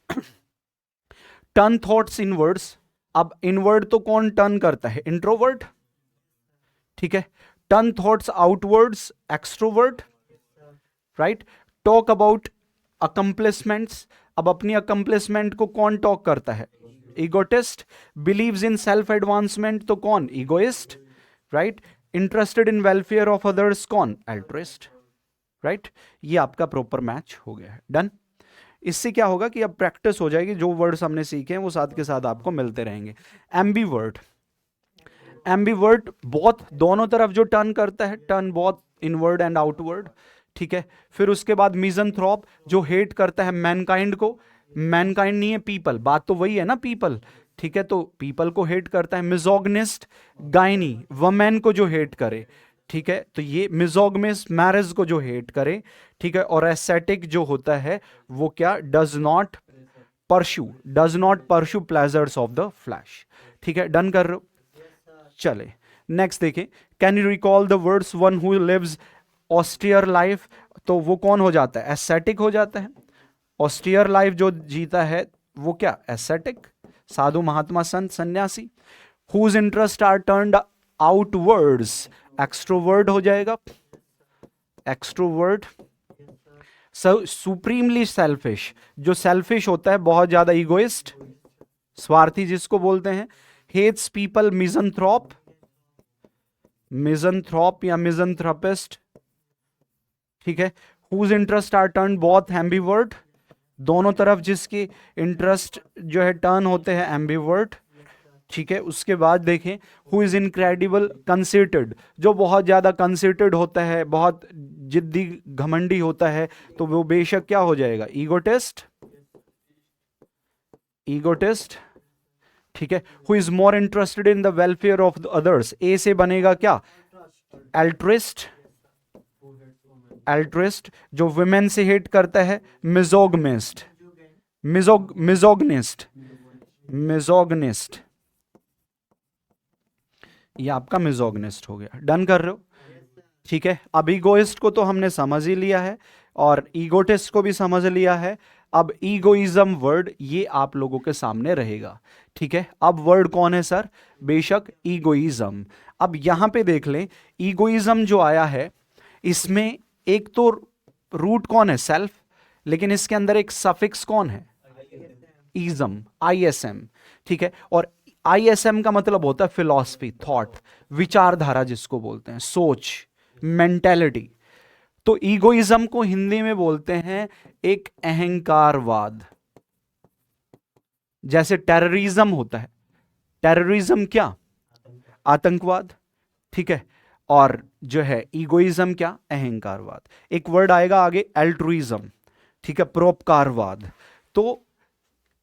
turn thoughts inwards. अब इनवर्ड तो कौन टर्न करता है, इंट्रोवर्ट, ठीक है। Turn thoughts outwards, extrovert, right. Talk about accomplishments, अब अपनी अकम्प्लिशमेंट को कौन टॉक करता है, egotist. Believes in self advancement तो कौन, egoist, right. Interested in welfare of others कौन, एल्ट्रिस्ट, राइट। ये आपका प्रॉपर मैच हो गया है, डन। इससे क्या होगा कि अब प्रैक्टिस हो जाएगी, जो वर्ड्स हमने सीखे हैं वो साथ के साथ आपको मिलते रहेंगे। एम्बीवर्ट, एम्बीवर्ट बहुत दोनों तरफ जो टर्न करता है, टर्न बहुत इनवर्ड एंड आउटवर्ड, ठीक है। फिर उसके बाद मिज़anthrope, जो हेट करता है मैनकाइंड को, मैनकाइंड नहीं है पीपल, बात तो वही है ना पीपल, ठीक है, तो पीपल को हेट करता है। मिजोगनिस्ट, गायनी, वमेन को जो हेट करे, ठीक है, तो ये मिजोगमिस्ट, मैरिज को जो हेट करे, ठीक है। और एस्थेटिक जो होता है वो क्या, does not pursue pleasures of the flesh, ठीक है, डन कर रहे हो। चले नेक्स्ट देखें, can you recall the words, one who lives austere life, तो वो कौन हो जाता है, एस्थेटिक हो जाता है। ऑस्टियर लाइफ जो जीता है वो क्या, एस्थेटिक, साधु महात्मा संत सन्यासी। Whose interest are turned outwards, extrovert हो जाएगा, एक्सट्रोवर्ट। सुप्रीमली सेल्फिश, जो सेल्फिश होता है, बहुत ज्यादा इगोइस्ट, स्वार्थी जिसको बोलते हैं। हेट्स पीपल, मिज़anthrope या मिज़anthropist, ठीक है। Whose interest are turn both ambivert, दोनों तरफ जिसके इंटरेस्ट जो है टर्न होते हैं, एम्बीवर्ट, ठीक है। उसके बाद देखें, हु इज इनक्रेडिबल कंसिटर्ड, जो बहुत ज्यादा कंसिटर्ड होता है, बहुत जिद्दी घमंडी होता है, तो वो बेशक क्या हो जाएगा, ईगोटिस्ट, ठीक है। Who is more interested in the welfare of the others, A से बनेगा क्या, एल्ट्रिस्ट, जो वुमेन से हेट करता है, मिजोगनिस्ट, ये आपका मिजोगनिस्ट हो गया, डन कर रहे हो, ठीक है। अब ईगोइस्ट को तो हमने समझ ही लिया है और ईगोटिस्ट को भी समझ लिया है। अब ईगोइज्म वर्ड ये आप लोगों के सामने रहेगा, ठीक है। अब वर्ड कौन है सर, बेशक ईगोइज्म। अब यहां पे देख लें, ईगोइज्म जो आया है इसमें एक तो रूट कौन है, सेल्फ, लेकिन इसके अंदर एक सफिक्स कौन है, इज्म, ISM, ठीक है। और ISM का मतलब होता है फिलॉसफी, थॉट, विचारधारा जिसको बोलते हैं, सोच, मेंटेलिटी। तो ईगोइज्म को हिंदी में बोलते हैं एक अहंकारवाद। जैसे टेररिज्म होता है, टेररिज्म क्या, आतंकवाद, ठीक है। और जो है ईगोइज्म क्या, अहंकारवाद। एक वर्ड आएगा आगे, एल्ट्रुइज्म, ठीक है, परोपकारवाद। तो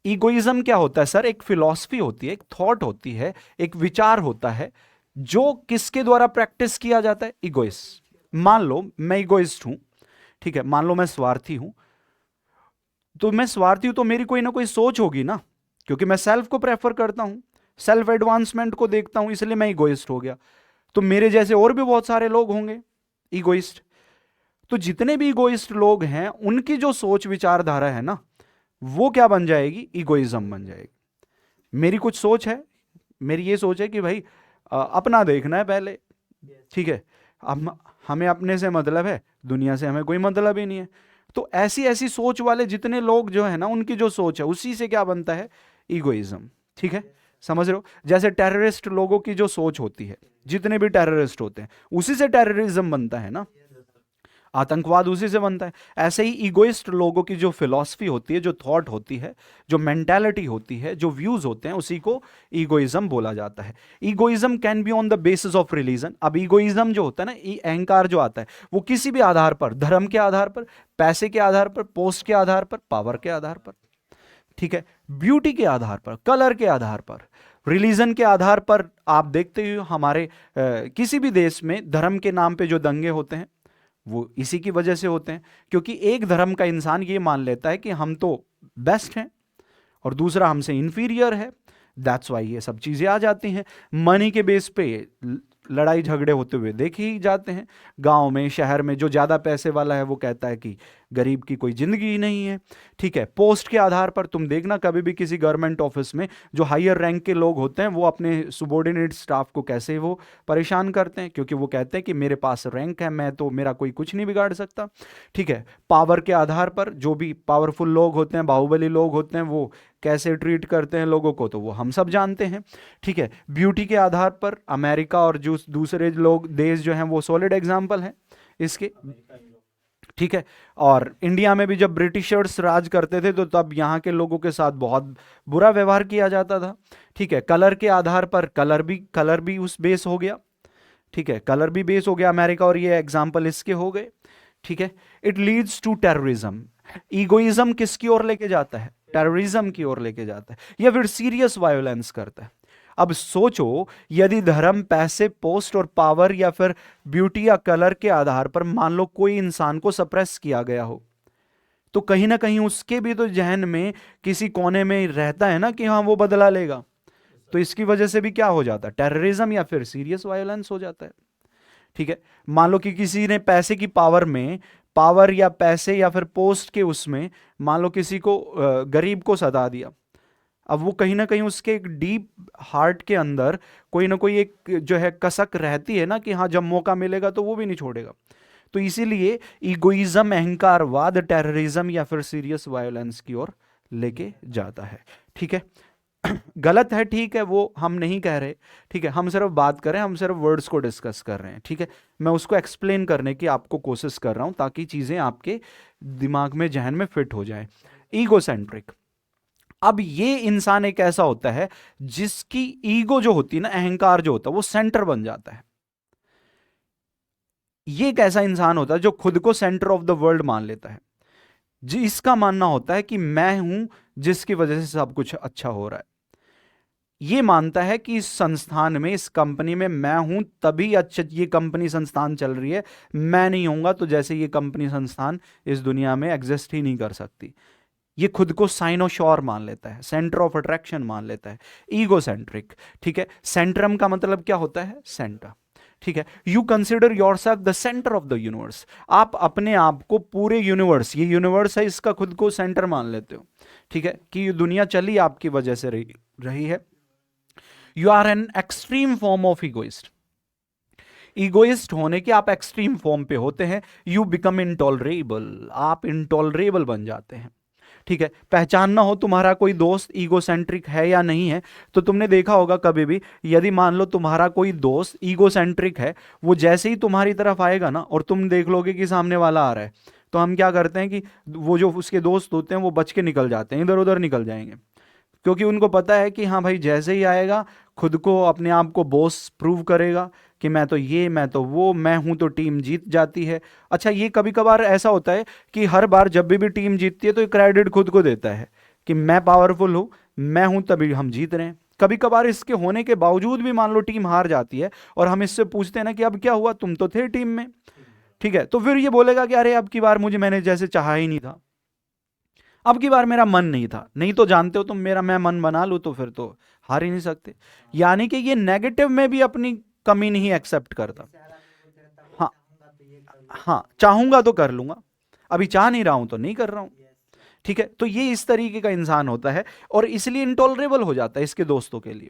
ईगोइज्म क्या होता है सर, एक फिलॉसफी होती है, एक थॉट होती है, एक विचार होता है, जो किसके द्वारा प्रैक्टिस किया जाता है, इगोइस्ट। मान लो मैं इगोइस्ट हूं, ठीक है, मान लो मैं स्वार्थी हूं, तो मैं स्वार्थी हूं तो मेरी कोई ना कोई सोच होगी ना, क्योंकि मैं सेल्फ को प्रेफर करता हूं, सेल्फ एडवांसमेंट को देखता हूं, इसलिए मैं इगोइस्ट हो गया। तो मेरे जैसे और भी बहुत सारे लोग होंगे इगोइस्ट। तो जितने भी इगोइस्ट लोग हैं उनकी जो सोच विचारधारा है ना, वो क्या बन जाएगी, इगोइज्म बन जाएगी। मेरी कुछ सोच है, मेरी ये सोच है कि भाई अपना देखना है पहले, ठीक है, हमें अपने से मतलब है, दुनिया से हमें कोई मतलब ही नहीं है। तो ऐसी ऐसी सोच वाले जितने लोग जो है ना, उनकी जो सोच है उसी से क्या बनता है, इगोइज्म, ठीक है, समझ रहे हो। जैसे टेररिस्ट लोगों की जो सोच होती है, जितने भी टेररिस्ट होते हैं, उसी से टेररिज्म बनता है ना। आतंकवाद उसी से बनता है। ऐसे ही ईगोइस्ट लोगों की जो फिलॉसफी होती है, जो थॉट होती है, जो मेंटालिटी होती है, जो व्यूज होते हैं, उसी को ईगोइज्म बोला जाता है। Egoism can be on the basis of religion. अब ईगोइज्म जो होता है ना, अहंकार जो आता है, वो किसी भी आधार पर, धर्म के आधार पर, पैसे के आधार पर, पोस्ट के आधार पर, पावर के आधार पर, ठीक है, ब्यूटी के आधार पर, कलर के आधार पर, रिलीजन के आधार पर। आप देखते हो हमारे किसी भी देश में धर्म के नाम पे जो दंगे होते हैं, वो इसी की वजह से होते हैं, क्योंकि एक धर्म का इंसान ये मान लेता है कि हम तो बेस्ट हैं और दूसरा हमसे इंफीरियर है। दैट्स वाई ये सब चीजें आ जाती हैं। मनी के बेस पे लड़ाई झगड़े होते हुए देखे ही जाते हैं। गांव में, शहर में जो ज़्यादा पैसे वाला है वो कहता है कि गरीब की कोई ज़िंदगी ही नहीं है, ठीक है। पोस्ट के आधार पर तुम देखना कभी भी किसी गवर्नमेंट ऑफिस में जो हायर रैंक के लोग होते हैं वो अपने सुबॉर्डिनेट स्टाफ को कैसे वो परेशान करते हैं, क्योंकि वो कहते हैं कि मेरे पास रैंक है, मैं तो, मेरा कोई कुछ नहीं बिगाड़ सकता, ठीक है। पावर के आधार पर जो भी पावरफुल लोग होते हैं, बाहुबली लोग होते हैं, वो कैसे ट्रीट करते हैं लोगों को तो वो हम सब जानते हैं, ठीक है। ब्यूटी के आधार पर अमेरिका और जो दूसरे लोग देश जो हैं वो सॉलिड एग्जाम्पल हैं इसके, ठीक है। और इंडिया में भी जब ब्रिटिशर्स राज करते थे तो तब यहाँ के लोगों के साथ बहुत बुरा व्यवहार किया जाता था, ठीक है। कलर के आधार पर कलर भी उस बेस हो गया, ठीक है, कलर भी बेस हो गया अमेरिका, और ये एग्जाम्पल इसके हो गए, ठीक है। It leads to terrorism. Egoism किसकी ओर लेके जाता है? टेररिज्म की ओर लेके जाता है, या फिर सीरियस वायोलेंस करता है। अब सोचो, यदि धर्म, पैसे, पोस्ट और पावर या फिर ब्यूटी या कलर के आधार पर मान लो कोई इंसान को सप्रेस किया गया हो, तो कहीं ना कहीं उसके भी तो जहन में किसी कोने में रहता है ना कि हाँ वो बदला लेगा। तो इसकी वजह से भी क्या हो जाता है? टेररिज्म या फिर सीरियस वायोलेंस हो जाता है, ठीक है। मान लो कि किसी ने पैसे की पावर में, पावर या पैसे या फिर पोस्ट के उसमें मान लो किसी को गरीब को सता दिया। अब वो कहीं ना कहीं उसके एक डीप हार्ट के अंदर कोई ना कोई एक जो है कसक रहती है ना कि हाँ जब मौका मिलेगा तो वो भी नहीं छोड़ेगा। तो इसीलिए ईगोइज्म, अहंकारवाद, टेररिज्म या फिर सीरियस वायोलेंस की ओर लेके जाता है, ठीक है। गलत है, ठीक है, वो हम नहीं कह रहे, ठीक है, हम सिर्फ बात करें, हम सिर्फ वर्ड्स को डिस्कस कर रहे हैं, ठीक है। मैं उसको एक्सप्लेन करने की आपको कोशिश कर रहा हूं ताकि चीजें आपके दिमाग में, जहन में फिट हो जाए। ईगोसेंट्रिक। अब ये इंसान एक ऐसा होता है जिसकी ईगो जो होती है ना, अहंकार जो होता है, वो सेंटर बन जाता है। ये एक ऐसा इंसान होता है जो खुद को सेंटर ऑफ द वर्ल्ड मान लेता है, जिसका मानना होता है कि मैं हूं जिसकी वजह से सब कुछ अच्छा हो रहा है। ये मानता है कि इस संस्थान में, इस कंपनी में मैं हूं तभी अच्छा ये कंपनी संस्थान चल रही है, मैं नहीं होऊंगा तो जैसे ये कंपनी संस्थान इस दुनिया में एग्जिस्ट ही नहीं कर सकती। ये खुद को साइनोशोर मान लेता है, सेंटर ऑफ अट्रैक्शन मान लेता है, ईगो सेंट्रिक, ठीक है। सेंट्रम का मतलब क्या होता है? सेंटर, ठीक है। You consider your self the centre of the universe. आप अपने आप को पूरे यूनिवर्स, ये यूनिवर्स है, इसका खुद को सेंटर मान लेते हो, ठीक है, कि ये दुनिया चली आपकी वजह से रही है। You are an extreme form of egoist. Egoist होने के आप एक्सट्रीम फॉर्म पे होते हैं। यू बिकम इंटॉलरेबल, आप इंटॉलरेबल बन जाते हैं, ठीक है। पहचानना हो तुम्हारा कोई दोस्त ईगोसेंट्रिक है या नहीं है, तो तुमने देखा होगा कभी भी, यदि मान लो तुम्हारा कोई दोस्त ईगोसेंट्रिक है, वो जैसे ही तुम्हारी तरफ आएगा ना और तुम देख लोगे कि सामने वाला आ रहा है, तो हम क्या करते हैं कि वो जो उसके दोस्त होते हैं वो बच के निकल जाते हैं, इधर उधर निकल जाएंगे, क्योंकि उनको पता है कि हाँ भाई जैसे ही आएगा खुद को, अपने आप को बॉस प्रूव करेगा कि मैं तो ये, मैं तो वो, मैं हूं तो टीम जीत जाती है। अच्छा, ये कभी कभार ऐसा होता है कि हर बार जब भी टीम जीतती है तो क्रेडिट खुद को देता है कि मैं पावरफुल हूं, मैं हूं तभी हम जीत रहे हैं। कभी कभार इसके होने के बावजूद भी मान लो टीम हार जाती है और हम इससे पूछते हैं ना कि अब क्या हुआ, तुम तो थे टीम में, ठीक है, तो फिर ये बोलेगा कि अरे अब की बार मैंने जैसे चाहा ही नहीं था, अब की बार मेरा मन नहीं था। नहीं तो जानते हो तुम, मेरा मैं मन बना लूं तो फिर तो हार ही नहीं सकते। यानी कि ये नेगेटिव में भी अपनी कमी नहीं एक्सेप्ट करता। हाँ, हाँ, चाहूंगा तो कर लूंगा, अभी चाह नहीं रहा हूं तो नहीं कर रहा हूं, ठीक है। तो ये इस तरीके का इंसान होता है और इसलिए इंटॉलरेबल हो जाता है इसके दोस्तों के लिए।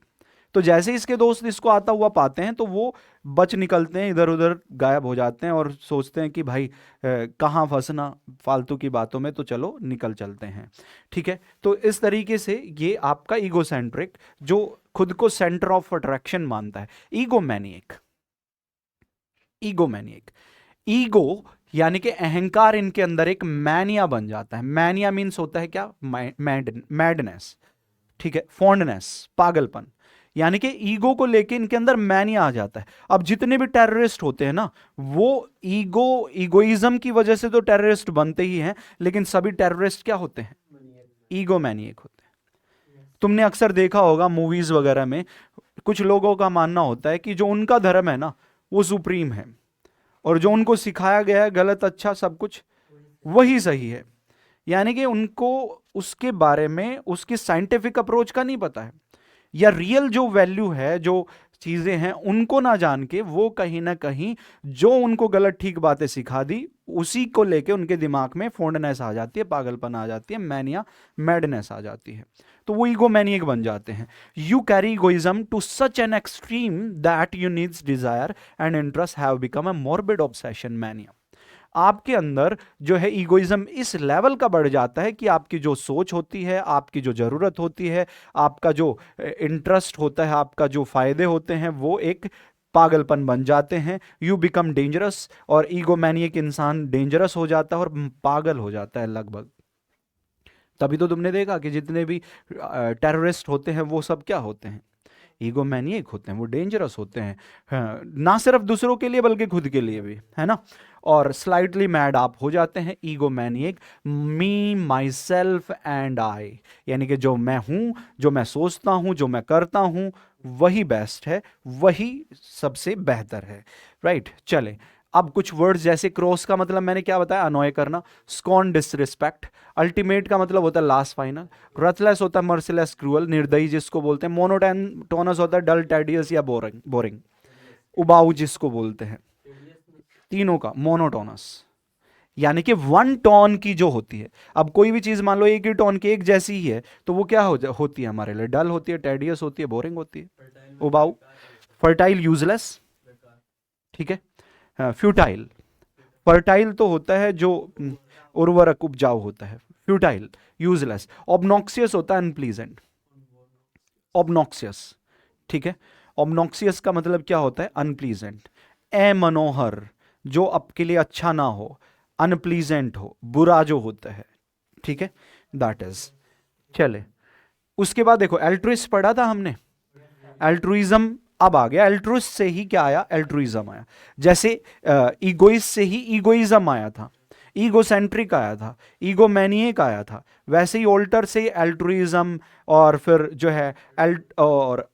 तो जैसे इसके दोस्त इसको आता हुआ पाते हैं तो वो बच निकलते हैं, इधर उधर गायब हो जाते हैं और सोचते हैं कि भाई कहाँ फंसना फालतू की बातों में, तो चलो निकल चलते हैं, ठीक है। तो इस तरीके से ये आपका ईगोसेंट्रिक, जो खुद को सेंटर ऑफ अट्रैक्शन मानता है। ईगोमैनिएक। ईगो यानी कि अहंकार इनके अंदर एक मैनिया बन जाता है। मैनिया मीन्स होता है क्या, मैडनेस, ठीक है, फॉन्डनेस, पागलपन। यानी कि ईगो को लेके इनके अंदर मैनिया आ जाता है। अब जितने भी टेररिस्ट होते हैं ना, वो इगोइज्म की वजह से तो टेररिस्ट बनते ही हैं, लेकिन सभी टेररिस्ट क्या होते हैं, ईगो मैनिएक होते हैं। तुमने अक्सर देखा होगा मूवीज वगैरह में, कुछ लोगों का मानना होता है कि जो उनका धर्म है ना वो सुप्रीम है, और जो उनको सिखाया गया है गलत अच्छा सब कुछ वही सही है। यानी कि उनको उसके बारे में उसकी साइंटिफिक अप्रोच का नहीं पता है, या रियल जो वैल्यू है, जो चीजें हैं उनको ना जान के वो कहीं ना कहीं जो उनको गलत ठीक बातें सिखा दी उसी को लेके उनके दिमाग में फोन्डनेस आ जाती है, पागलपन आ जाती है, मैनिया, मैडनेस आ जाती है। तो वो ईगो मैनियक बन जाते हैं। You carry egoism to such an extreme that you needs desire and interest have become a morbid obsession mania. आपके अंदर जो है ईगोइज्म इस लेवल का बढ़ जाता है कि आपकी जो सोच होती है, आपकी जो जरूरत होती है, आपका जो इंटरेस्ट होता है, आपका जो फायदे होते हैं, वो एक पागलपन बन जाते हैं। यू बिकम डेंजरस, और ईगोमैनियक इंसान डेंजरस हो जाता है और पागल हो जाता है लगभग। तभी तो तुमने देखा कि जितने भी टेररिस्ट होते हैं वो सब क्या होते हैं, ईगोमैनियक होते हैं, वो डेंजरस होते हैं। हाँ, ना सिर्फ दूसरों के लिए बल्कि खुद के लिए भी, है ना। और स्लाइटली मैड आप हो जाते हैं, ईगोमैनियक, मी माई सेल्फ एंड आई, यानी कि जो मैं हूं, जो मैं सोचता हूं, जो मैं करता हूं, वही बेस्ट है, वही सबसे बेहतर है। राइट, चले अब कुछ वर्ड्स, जैसे क्रॉस का मतलब मैंने क्या बताया, अनॉय करना, स्कॉन डिसरिस्पेक्ट, अल्टीमेट का मतलब होता है लास्ट फाइनल, रथलेस होता है मर्सिलेस क्रूअल, निर्दयी जिसको बोलते हैं, मोनोटोनस होता है डल टेडियस या बोरिंग बोरिंग, उबाऊ जिसको बोलते हैं, तीनों का मोनोटोनस, यानी कि वन टोन की जो होती है। अब कोई भी चीज मान लो एक ही टोन की एक जैसी ही है तो वो क्या होती है हमारे लिए, डल होती है, टेडियस होती है, बोरिंग होती है, उबाऊ। फर्टाइल यूजलेस, ठीक है, फ्यूटाइल, फर्टाइल तो होता है जो उर्वरक उपजाऊ होता है, फ्यूटाइल, यूजलेस। ऑब्नॉक्सियस होता है अनप्लीजेंट, ऑब्नॉक्सियस, ठीक है। ऑब्नॉक्सियस का मतलब क्या होता है, अनप्लीजेंट। ए मनोहर, जो आपके लिए अच्छा ना हो, अनप्लीजेंट हो, बुरा जो होता है, ठीक है, दैट इज। चले उसके बाद देखो एल्ट्रुइस्ट पढ़ा था हमने, एल्ट्रुइज्म अब आ गया, एल्ट्रुइस्ट से ही क्या आया, एल्ट्रुइज्म आया। जैसे ईगोइस्ट से ही ईगोइज्म आया था, ईगोसेंट्रिक आया था, ईगोमैनियक आया था, वैसे ही ऑल्टर से एल्ट्रुइज्म, और फिर जो है और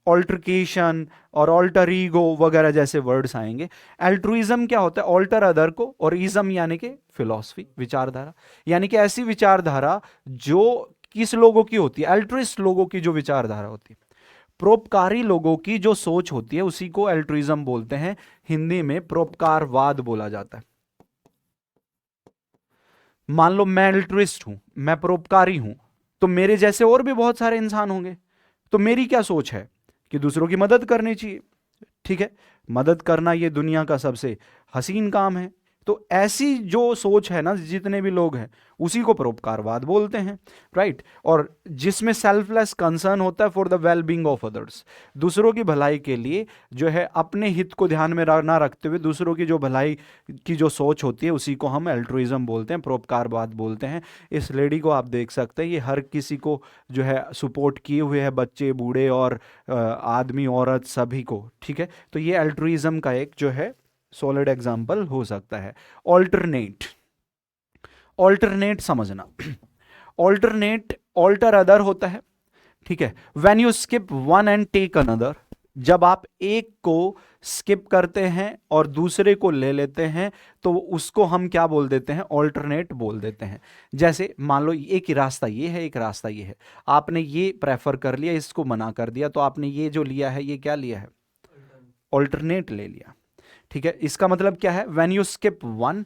ऑल्टरकेशन और ऑल्टर ईगो वगैरह जैसे वर्ड्स आएंगे। एल्ट्रुइज्म क्या होता है, ऑल्टर अदर को, और इज्म यानी कि फिलॉसफी, विचारधारा, यानी कि ऐसी विचारधारा जो किस लोगों की होती है, एल्ट्रुइस्ट लोगों की जो विचारधारा होती है, परोपकारी लोगों की जो सोच होती है उसी को एल्ट्रुइज्म बोलते हैं। हिंदी में परोपकारवाद बोला जाता है। मान लो मैं एल्ट्रुइस्ट हूं, मैं परोपकारी हूं, तो मेरे जैसे और भी बहुत सारे इंसान होंगे, तो मेरी क्या सोच है कि दूसरों की मदद करनी चाहिए, ठीक है, मदद करना ये दुनिया का सबसे हसीन काम है। तो ऐसी जो सोच है ना जितने भी लोग हैं उसी को परोपकारवाद बोलते हैं, राइट। और जिसमें सेल्फलेस कंसर्न होता है for the well being of others, दूसरों की भलाई के लिए जो है अपने हित को ध्यान में ना रखते हुए दूसरों की जो भलाई की जो सोच होती है उसी को हम एल्ट्रुइज्म बोलते हैं, परोपकारवाद बोलते हैं। इस लेडी को आप देख सकते हैं, ये हर किसी को जो है सपोर्ट किए हुए है, बच्चे बूढ़े और आदमी औरत सभी को, ठीक है। तो ये एल्ट्रुइज्म का एक जो है सॉलिड एग्जाम्पल हो सकता है। ऑल्टरनेट, ऑल्टरनेट समझना, ऑल्टरनेट, ऑल्टर अदर होता है, ठीक है। When you skip one and take another, जब आप एक को स्किप करते हैं और दूसरे को ले लेते हैं तो उसको हम क्या बोल देते हैं, ऑल्टरनेट बोल देते हैं। जैसे मान लो एक ही रास्ता ये है, एक रास्ता ये है, आपने ये प्रेफर कर लिया, इसको मना कर दिया, तो आपने ये जो लिया है ये क्या लिया है, ऑल्टरनेट ले लिया, ठीक है। इसका मतलब क्या है, व्हेन यू स्किप वन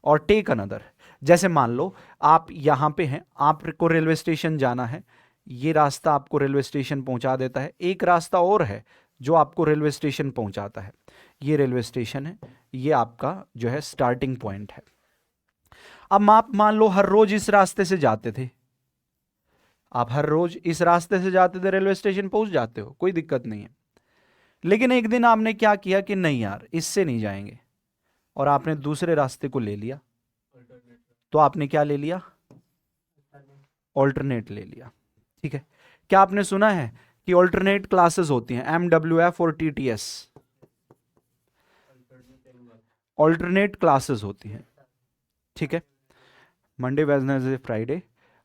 और टेक अनदर। जैसे मान लो आप यहां पे हैं, आपको रेलवे स्टेशन जाना है, ये रास्ता आपको रेलवे स्टेशन पहुंचा देता है, एक रास्ता और है जो आपको रेलवे स्टेशन पहुंचाता है, ये रेलवे स्टेशन है, ये आपका जो है स्टार्टिंग पॉइंट है। अब आप मान लो हर रोज इस रास्ते से जाते थे, आप हर रोज इस रास्ते से जाते थे, रेलवे स्टेशन पहुंच जाते हो, कोई दिक्कत नहीं है। लेकिन एक दिन आपने क्या किया कि नहीं यार इससे नहीं जाएंगे, और आपने दूसरे रास्ते को ले लिया, तो आपने क्या ले लिया? ऑल्टरनेट ले लिया। ठीक है, क्या आपने सुना है कि ऑल्टरनेट क्लासेस होती हैं, MWF और TTS, ऑल्टरनेट क्लासेस होती हैं। ठीक है, मंडे वेडनेसडे फ्राइडे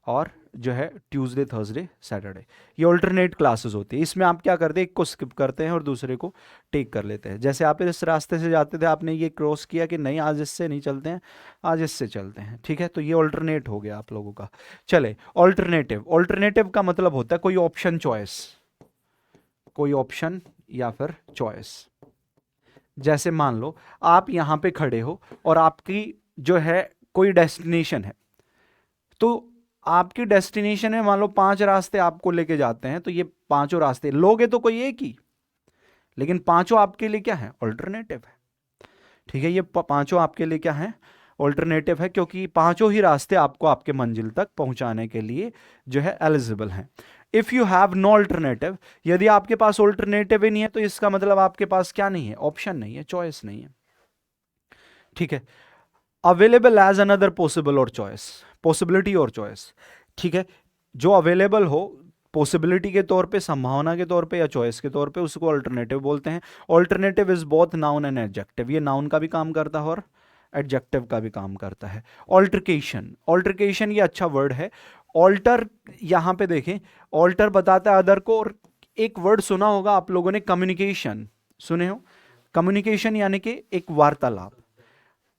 और जो है ट्यूसडे थर्सडे सैटरडे, ये ऑल्टरनेट क्लासेस होती है। इसमें आप क्या करते हैं, एक को स्किप करते हैं और दूसरे को टेक कर लेते हैं। जैसे आप इस रास्ते से जाते थे, आपने ये क्रॉस किया कि नहीं आज इससे नहीं चलते हैं, आज इससे चलते हैं। ठीक है, तो ये ऑल्टरनेट हो गया आप लोगों का। चले, ऑल्टरनेटिव, ऑल्टरनेटिव का मतलब होता है कोई ऑप्शन चॉइस, कोई ऑप्शन या फिर चॉइस। जैसे मान लो आप यहां पे खड़े हो और आपकी जो है कोई डेस्टिनेशन है, तो आपकी डेस्टिनेशन में मान लो 5 रास्ते आपको लेके जाते हैं, तो ये पांचों रास्ते लोगे तो कोई एक ही, लेकिन पांचों आपके लिए क्या है? ऑल्टरनेटिव है। ठीक है, ये पांचों आपके लिए क्या है? ऑल्टरनेटिव है, क्योंकि पांचों ही रास्ते आपको आपके मंजिल तक पहुंचाने के लिए जो है एलिजिबल हैं। If you have no alternative, यदि आपके पास ऑल्टरनेटिव ही नहीं है, तो इसका मतलब आपके पास क्या नहीं है? ऑप्शन नहीं है, चॉइस नहीं है। ठीक है, अवेलेबल एज अनदर पॉसिबल और चॉइस, पॉसिबिलिटी और चॉइस। ठीक है, जो अवेलेबल हो पॉसिबिलिटी के तौर पे, संभावना के तौर पे या चॉइस के तौर पे, उसको अल्टरनेटिव बोलते हैं। Alternative is both noun and adjective, ये नाउन का भी काम करता है और एडजेक्टिव का भी काम करता है। ऑल्टरकेशन, ऑल्टरकेशन ये अच्छा वर्ड है। ऑल्टर, यहां पे देखें, ऑल्टर बताता है अदर को, और एक वर्ड सुना होगा आप लोगों ने, कम्युनिकेशन, सुने हो? कम्युनिकेशन यानी कि एक वार्तालाप।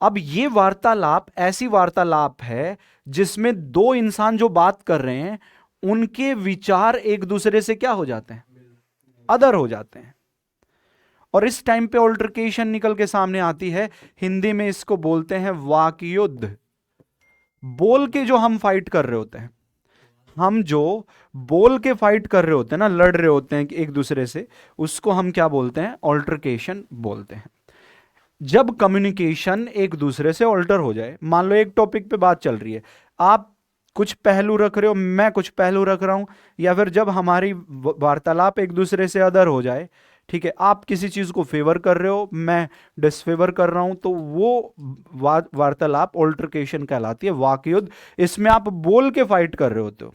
अब ये वार्तालाप ऐसी वार्तालाप है जिसमें दो इंसान जो बात कर रहे हैं उनके विचार एक दूसरे से क्या हो जाते हैं? अदर हो जाते हैं। और इस टाइम पे ऑल्टरकेशन निकल के सामने आती है। हिंदी में इसको बोलते हैं वाक युद्ध। बोल के जो हम फाइट कर रहे होते हैं, हम जो बोल के फाइट कर रहे होते हैं ना, लड़ रहे होते हैं एक दूसरे से, उसको हम क्या बोलते हैं? ऑल्टरकेशन बोलते हैं। जब कम्युनिकेशन एक दूसरे से ऑल्टर हो जाए, मान लो एक टॉपिक पे बात चल रही है, आप कुछ पहलू रख रहे हो, मैं कुछ पहलू रख रहा हूं, या फिर जब हमारी वार्तालाप एक दूसरे से अदर हो जाए, ठीक है, आप किसी चीज को फेवर कर रहे हो, मैं डिसफेवर कर रहा हूं, तो वो वार्तालाप ऑल्टरकेशन कहलाती है, वाकयुद्ध। इसमें आप बोल के फाइट कर रहे होते हो।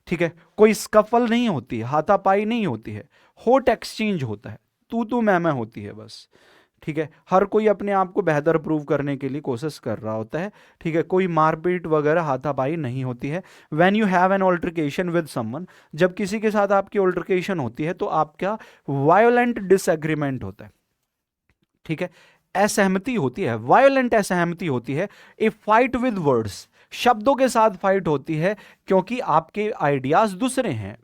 ठीक है, कोई स्कफल नहीं होती है, हाथापाई नहीं होती है, होट एक्सचेंज होता है, तू मैं होती है बस। ठीक है, हर कोई अपने आप को बेहतर प्रूव करने के लिए कोशिश कर रहा होता है। ठीक है, कोई मारपीट वगैरह हाथापाई नहीं होती है। When you have an altercation with someone, जब किसी के साथ आपकी ऑल्टरकेशन होती है, तो आपका वायोलेंट डिसएग्रीमेंट होता है। ठीक है, असहमति होती है, वायोलेंट असहमति होती है। ए फाइट विद वर्ड्स, शब्दों के साथ फाइट होती है, क्योंकि आपके आइडियाज दूसरे हैं,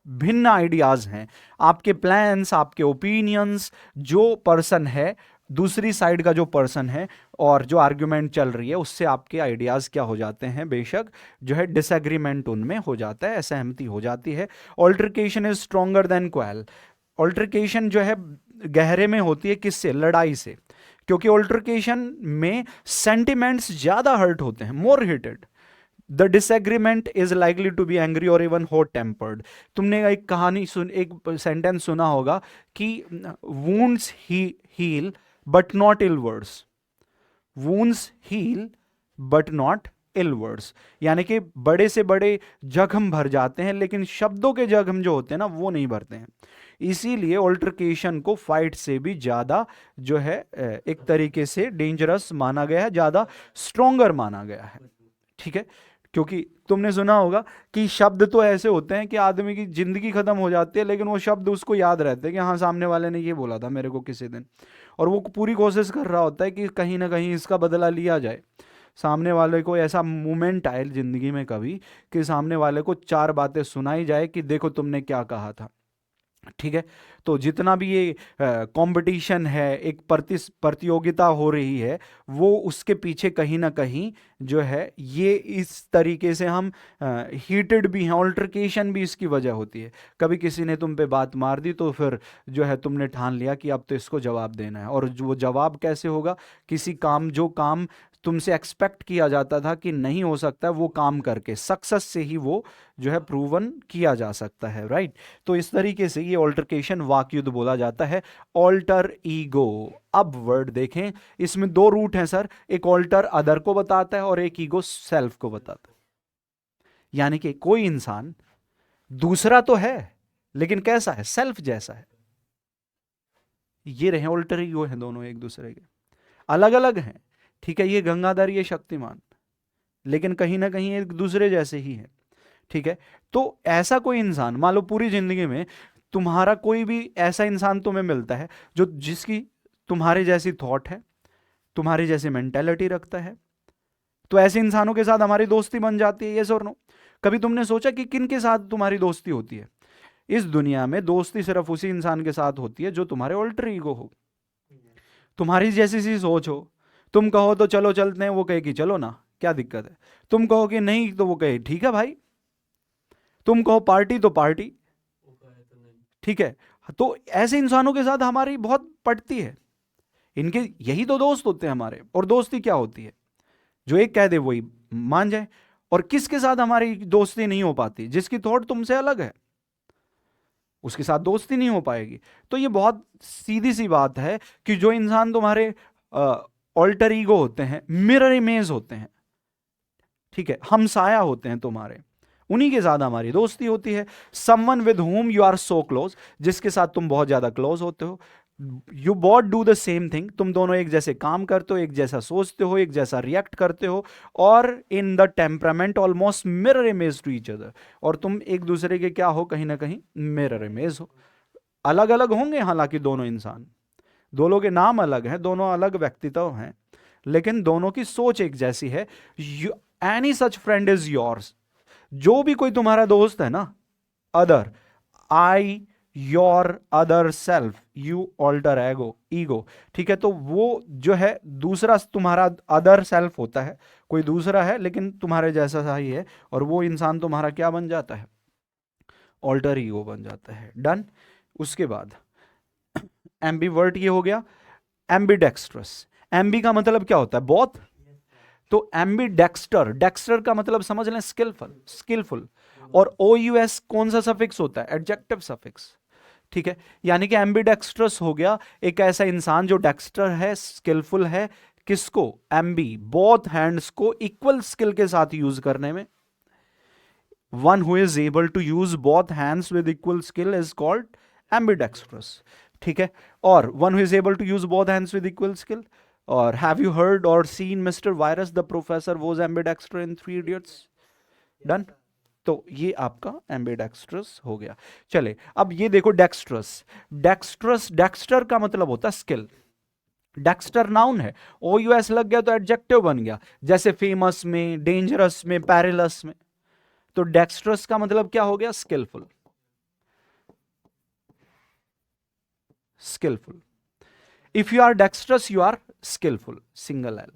भिन्न आइडियाज हैं, आपके प्लान्स, आपके ओपिनियंस, जो पर्सन है, दूसरी साइड का जो पर्सन है और जो आर्ग्यूमेंट चल रही है, उससे आपके आइडियाज क्या हो जाते हैं? बेशक जो है डिसएग्रीमेंट उनमें हो जाता है, असहमति हो जाती है। Altercation is stronger than quail, altercation जो है गहरे में होती है, किससे? लड़ाई से, क्योंकि ऑल्टरकेशन में सेंटिमेंट्स ज्यादा हर्ट होते हैं, more heated. The disagreement is likely to be angry और इवन हॉट टेम्पर्ड। तुमने एक कहानी एक सेंटेंस सुना होगा कि wounds heal but not ill words, wounds heal but not ill words, यानी कि बड़े से बड़े जख्म भर जाते हैं, लेकिन शब्दों के जख्म जो होते हैं ना, वो नहीं भरते हैं। इसीलिए ऑल्टरकेशन को फाइट से भी ज्यादा जो है एक तरीके से डेंजरस माना गया है, ज्यादा स्ट्रोंगर माना गया है। ठीक है, क्योंकि तुमने सुना होगा कि शब्द तो ऐसे होते हैं कि आदमी की जिंदगी खत्म हो जाती है, लेकिन वो शब्द उसको याद रहते हैं कि हाँ, सामने वाले ने ये बोला था मेरे को किसी दिन, और वो पूरी कोशिश कर रहा होता है कि कहीं ना कहीं इसका बदला लिया जाए। सामने वाले को ऐसा मोमेंट आए जिंदगी में कभी कि सामने वाले को 4 बातें सुनाई जाए कि देखो तुमने क्या कहा था। ठीक है, तो जितना भी ये कंपटीशन है, एक प्रतियोगिता हो रही है, वो उसके पीछे कहीं ना कहीं जो है ये इस तरीके से हम हीटेड भी हैं, ऑल्टरकेशन भी इसकी वजह होती है। कभी किसी ने तुम पे बात मार दी, तो फिर जो है तुमने ठान लिया कि अब तो इसको जवाब देना है, और वो जवाब कैसे होगा? किसी काम, जो काम तुमसे एक्सपेक्ट किया जाता था कि नहीं हो सकता, वो काम करके सक्सेस से ही वो जो है प्रूवन किया जा सकता है, राइट। तो इस तरीके से ये ऑल्टरकेशन वाक युद्ध बोला जाता है, ऑल्टर ईगो। अब वर्ड देखें, इसमें दो रूट हैं सर, एक ऑल्टर अदर को बताता है और एक ईगो सेल्फ को बताता है। यानी कि कोई इंसान दूसरा तो है लेकिन कैसा है, सेल्फ जैसा है। ये रहे ऑल्टर ईगो हैं, दोनों एक दूसरे के अलग अलग हैं, ठीक है। ये गंगाधर, ये शक्तिमान, लेकिन कहीं ना कहीं एक दूसरे जैसे ही है, ठीक है। तो ऐसा कोई इंसान, मान लो पूरी जिंदगी में तुम्हारा कोई भी ऐसा इंसान तुम्हें मिलता है जो जिसकी तुम्हारे जैसी थॉट है, तुम्हारी जैसी मेंटेलिटी रखता है, तो ऐसे इंसानों के साथ हमारी दोस्ती बन जाती है, यस और नो। कभी तुमने सोचा कि किन के साथ तुम्हारी दोस्ती होती है? इस दुनिया में दोस्ती सिर्फ उसी इंसान के साथ होती है जो तुम्हारे ऑल्टर ईगो हो, तुम्हारी जैसी सी सोच हो। तुम कहो तो चलो चलते हैं, वो कहे कि चलो ना, क्या दिक्कत है। तुम कहो कि नहीं, तो वो कहे ठीक है भाई। तुम कहो पार्टी तो पार्टी, ठीक है। तो ऐसे इंसानों के साथ हमारी बहुत पटती है, इनके यही तो दोस्त होते हैं हमारे। और दोस्ती क्या होती है? जो एक कह दे वही मान जाए। और किसके साथ हमारी दोस्ती नहीं हो पाती? जिसकी थॉट तुमसे अलग है, उसके साथ दोस्ती नहीं हो पाएगी। तो ये बहुत सीधी सी बात है कि जो इंसान तुम्हारे ऑल्टर ईगो होते हैं, मिरर इमेज होते हैं, ठीक है, हमसाया होते हैं तुम्हारे, उन्हीं के साथ हमारी दोस्ती होती है। Someone with whom you are so close, जिसके साथ तुम बहुत ज्यादा क्लोज होते हो। You both do the same thing, तुम दोनों एक जैसे काम करते हो, एक जैसा सोचते हो, एक जैसा रिएक्ट करते हो, और in the temperament almost mirror image to each other. और तुम एक दूसरे के क्या हो? कहीं ना कहीं मिरर इमेज हो। अलग अलग होंगे हालांकि दोनों इंसान, दोनों के नाम अलग हैं, दोनों अलग व्यक्तित्व हैं, लेकिन दोनों की सोच एक जैसी है। Any such friend is yours, जो भी कोई तुम्हारा दोस्त है ना, other, I your other self, you alter ego, ठीक है। तो वो जो है दूसरा तुम्हारा अदर सेल्फ होता है, कोई दूसरा है लेकिन तुम्हारे जैसा सा ही है, और वो इंसान तुम्हारा क्या बन जाता है? ऑल्टर ईगो बन जाता है। डन। उसके बाद एम्बीवर्ट ये हो गया। एम्बीडेक्स्ट्रस, एम्बी का मतलब क्या होता है? बोथ। तो एम्बीडेक्स्टर, डेक्स्टर का मतलब समझ लें स्किलफुल, स्किलफुल। और ओ यू एस कौन सा सफिक्स होता है? एडजेक्टिव सफिक्स, ठीक है। यानी कि एम्बीडेक्स्ट्रस हो गया एक ऐसा इंसान जो डेक्स्टर है, स्किलफुल है। किसको? एम्बी, बोथ हैंड्स को इक्वल स्किल के साथ यूज करने में। One who is able to use both hands with equal skill is called ambidextrous, ठीक है। और one who is able to use both hands with equal skill. और have you heard और seen mister Virus the professor was ambidexter in 3 idiots? Done. तो ये आपका ambidextrous हो गया। चले अब ये देखो डेक्स्ट्रस, डेक्स्ट्रस, डेक्स्टर का मतलब होता है स्किल। डेक्स्टर नाउन है, ओ यू एस लग गया तो एडजेक्टिव बन गया, जैसे फेमस में, डेंजरस में, पैरेलस में। तो डेक्स्ट्रस का मतलब क्या हो गया? Skilful, skilful. If you are dextrous you are skilful, single L,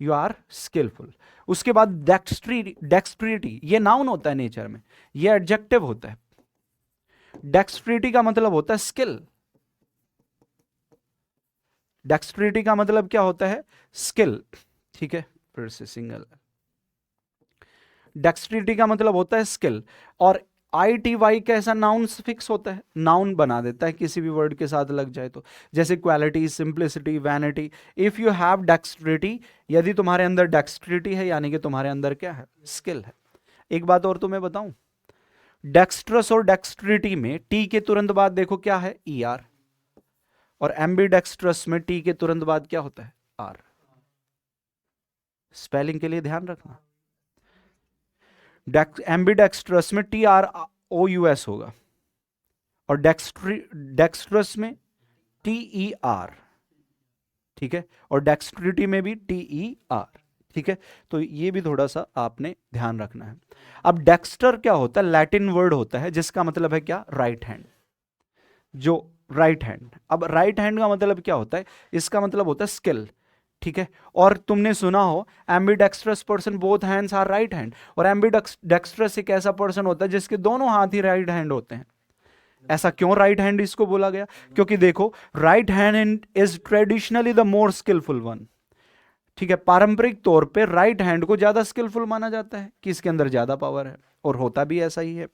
you are skilful. उसके बाद डेक्स्ट्रिटी, ये नाउन होता है नेचर में, ये एडजेक्टिव होता है। डेक्स्ट्रिटी का मतलब होता है स्किल, डेक्स्ट्रिटी का मतलब क्या होता है? स्किल, ठीक है। फिर से सिंगल, डेक्स्ट्रिटी का मतलब होता है स्किल। और आई टी वाई कैसा नाउन फिक्स होता है, नाउन बना देता है किसी भी वर्ड के साथ लग जाए तो, जैसे quality, simplicity, vanity. If you have dexterity, यदि तुम्हारे अंदर डेक्स्ट्रिटी है यानी कि तुम्हारे अंदर क्या है? स्किल है। एक बात और तुम्हें बताऊं, डेक्स्ट्रस और डेक्स्ट्रिटी में टी के तुरंत बाद देखो क्या है? E R. और एम्बीडेक्स्ट्रस में टी के तुरंत बाद क्या होता है? आर। स्पेलिंग के लिए ध्यान रखना, एम्बीडेक्स्ट्रस में T R O U S होगा, और डेक्स्ट्रस में टी ई आर, ठीक है। और डेक्स्ट्रिटी में भी टी ई आर, ठीक है। तो ये भी थोड़ा सा आपने ध्यान रखना है। अब डेक्स्टर क्या होता है? लैटिन वर्ड होता है जिसका मतलब है क्या? राइट हैंड, जो राइट हैंड। अब राइट हैंड का मतलब क्या होता है? इसका मतलब होता है स्किल, ठीक है। और तुमने सुना हो ambidextrous person both hands are right hand, और एम्बीडेक्स्ट्रस एक ऐसा पर्सन होता है जिसके दोनों हाथ ही राइट हैंड होते हैं। ऐसा क्यों राइट हैंड इसको बोला गया? क्योंकि देखो right hand is traditionally the more skilful one. ठीक है, पारंपरिक तौर पे राइट हैंड को ज्यादा स्किलफुल माना जाता है कि इसके अंदर ज्यादा पावर है, और होता भी ऐसा ही है।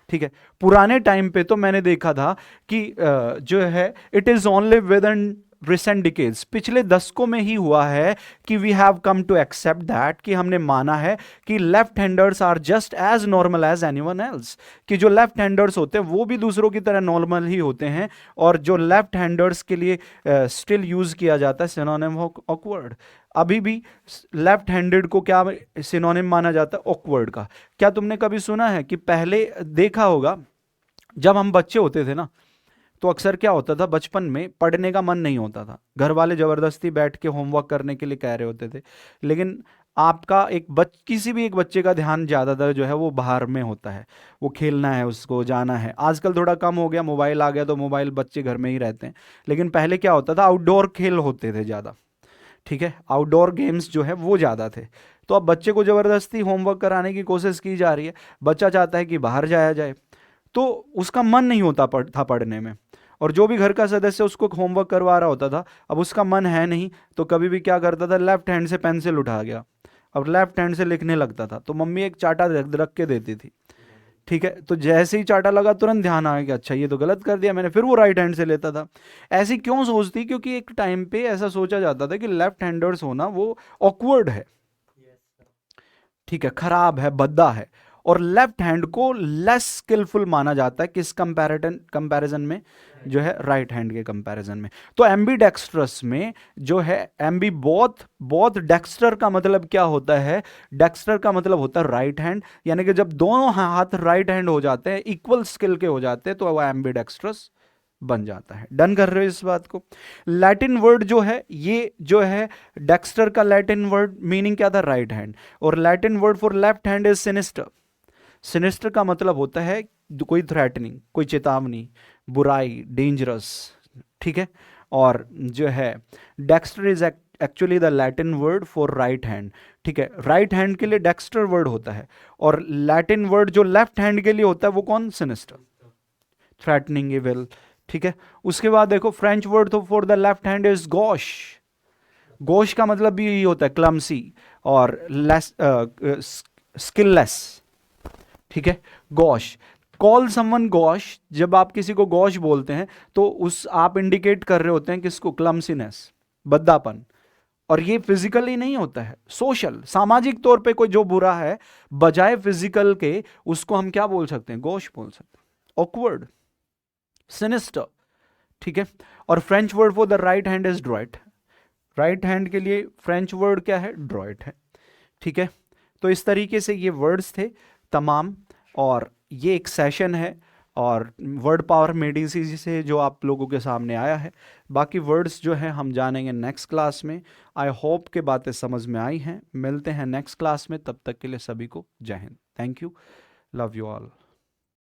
ठीक है, पुराने टाइम पे तो मैंने देखा था कि जो है it is only within recent decades, पिछले दशकों में ही हुआ है कि we have come to accept that, कि हमने माना है कि left handers are just as normal as anyone else, कि जो लेफ्ट हैंडर्स होते हैं वो भी दूसरों की तरह नॉर्मल ही होते हैं, और जो लेफ्ट हैंडर्स के लिए स्टिल यूज किया जाता है सिनोनिम ऑकवर्ड। अभी भी लेफ्ट हैंडेड को क्या सिनोनिम माना जाता है? ऑकवर्ड का। क्या तुमने कभी सुना है कि पहले देखा होगा जब हम बच्चे होते थे ना, तो अक्सर क्या होता था, बचपन में पढ़ने का मन नहीं होता था, घर वाले जबरदस्ती बैठ के होमवर्क करने के लिए कह रहे होते थे, लेकिन आपका किसी भी एक बच्चे का ध्यान ज्यादातर जो है वो बाहर में होता है, वो खेलना है, उसको जाना है। आजकल थोड़ा कम हो गया, मोबाइल आ गया तो मोबाइल बच्चे घर में ही रहते हैं, लेकिन पहले क्या होता था, आउटडोर खेल होते थे ज्यादा। ठीक है, आउटडोर गेम्स जो है वो ज़्यादा थे। तो अब बच्चे को ज़बरदस्ती होमवर्क कराने की कोशिश की जा रही है, बच्चा चाहता है कि बाहर जाया जाए, तो उसका मन नहीं होता था पढ़ने में, और जो भी घर का सदस्य उसको होमवर्क करवा रहा होता था, अब उसका मन है नहीं, तो कभी भी क्या करता था, लेफ्ट हैंड से पेंसिल उठा गया, अब लेफ्ट हैंड से लिखने लगता था, तो मम्मी एक चाटा रख के देती थी। ठीक है, तो जैसे ही चाटा लगा तुरंत ध्यान आ गया, अच्छा ये तो गलत कर दिया मैंने, फिर वो राइट हैंड से लेता था। ऐसी क्यों सोचती? क्योंकि एक टाइम पे ऐसा सोचा जाता था कि लेफ्ट हैंडर्स होना वो ऑकवर्ड है, ठीक है, खराब है, भद्दा है, और लेफ्ट हैंड को लेस स्किलफुल माना जाता है किस कंपैरिजन में, जो है राइट हैंड के कंपैरिजन में। तो एम्बी डेक्स्ट्रस में जो है एम्बी बोथ बोथ, डेक्स्टर का मतलब क्या होता है? डेक्स्टर का मतलब होता है राइट हैंड, यानी कि जब दोनों हाथ राइट हैंड हो जाते हैं, इक्वल स्किल के हो जाते हैं, तो वह एम्बी डेक्स्ट्रस बन जाता है। डन कर रहे हो इस बात को? लैटिन वर्ड जो है, ये जो है डेक्स्टर का लैटिन वर्ड मीनिंग क्या था? Right hand. और Latin word for left hand is sinister. Sinister का मतलब होता है कोई थ्रेटनिंग, कोई चेतावनी, बुराई, डेंजरस। ठीक है, और जो है Dexter is actually the Latin word for right hand. ठीक है, राइट हैंड के लिए डेक्स्टर वर्ड होता है, और लैटिन वर्ड जो लेफ्ट हैंड के लिए होता है वो कौन? Sinister, threatening, evil. ठीक है, उसके बाद देखो फ्रेंच वर्ड तो for the left hand is gosh. Gosh का मतलब भी यही होता है, क्लमसी और लेस, स्किललेस। ठीक है, गॉश, कॉल समवन गॉश, जब आप किसी को गॉश बोलते हैं तो उस आप इंडिकेट कर रहे होते हैं किसको? क्लमसीनेस, बद्दापन। और ये फिजिकली नहीं होता है, सोशल, सामाजिक तौर पे कोई जो बुरा है, बजाय फिजिकल के उसको हम क्या बोल सकते हैं? गॉश बोल सकते हैं, ऑकवर्ड, सिनिस्टर। ठीक है, और French word for the right hand is Druitt. Right hand के लिए फ्रेंच वर्ड क्या है? ड्रॉइट है। ठीक है, तो इस तरीके से ये वर्ड्स थे तमाम, और ये एक सेशन है, और वर्ड पावर मेडिसी से जो आप लोगों के सामने आया है। बाकी वर्ड्स जो है हम जानेंगे नेक्स्ट क्लास में। आई होप के बातें समझ में आई हैं। मिलते हैं नेक्स्ट क्लास में, तब तक के लिए सभी को जय Hind. Thank you, love you all.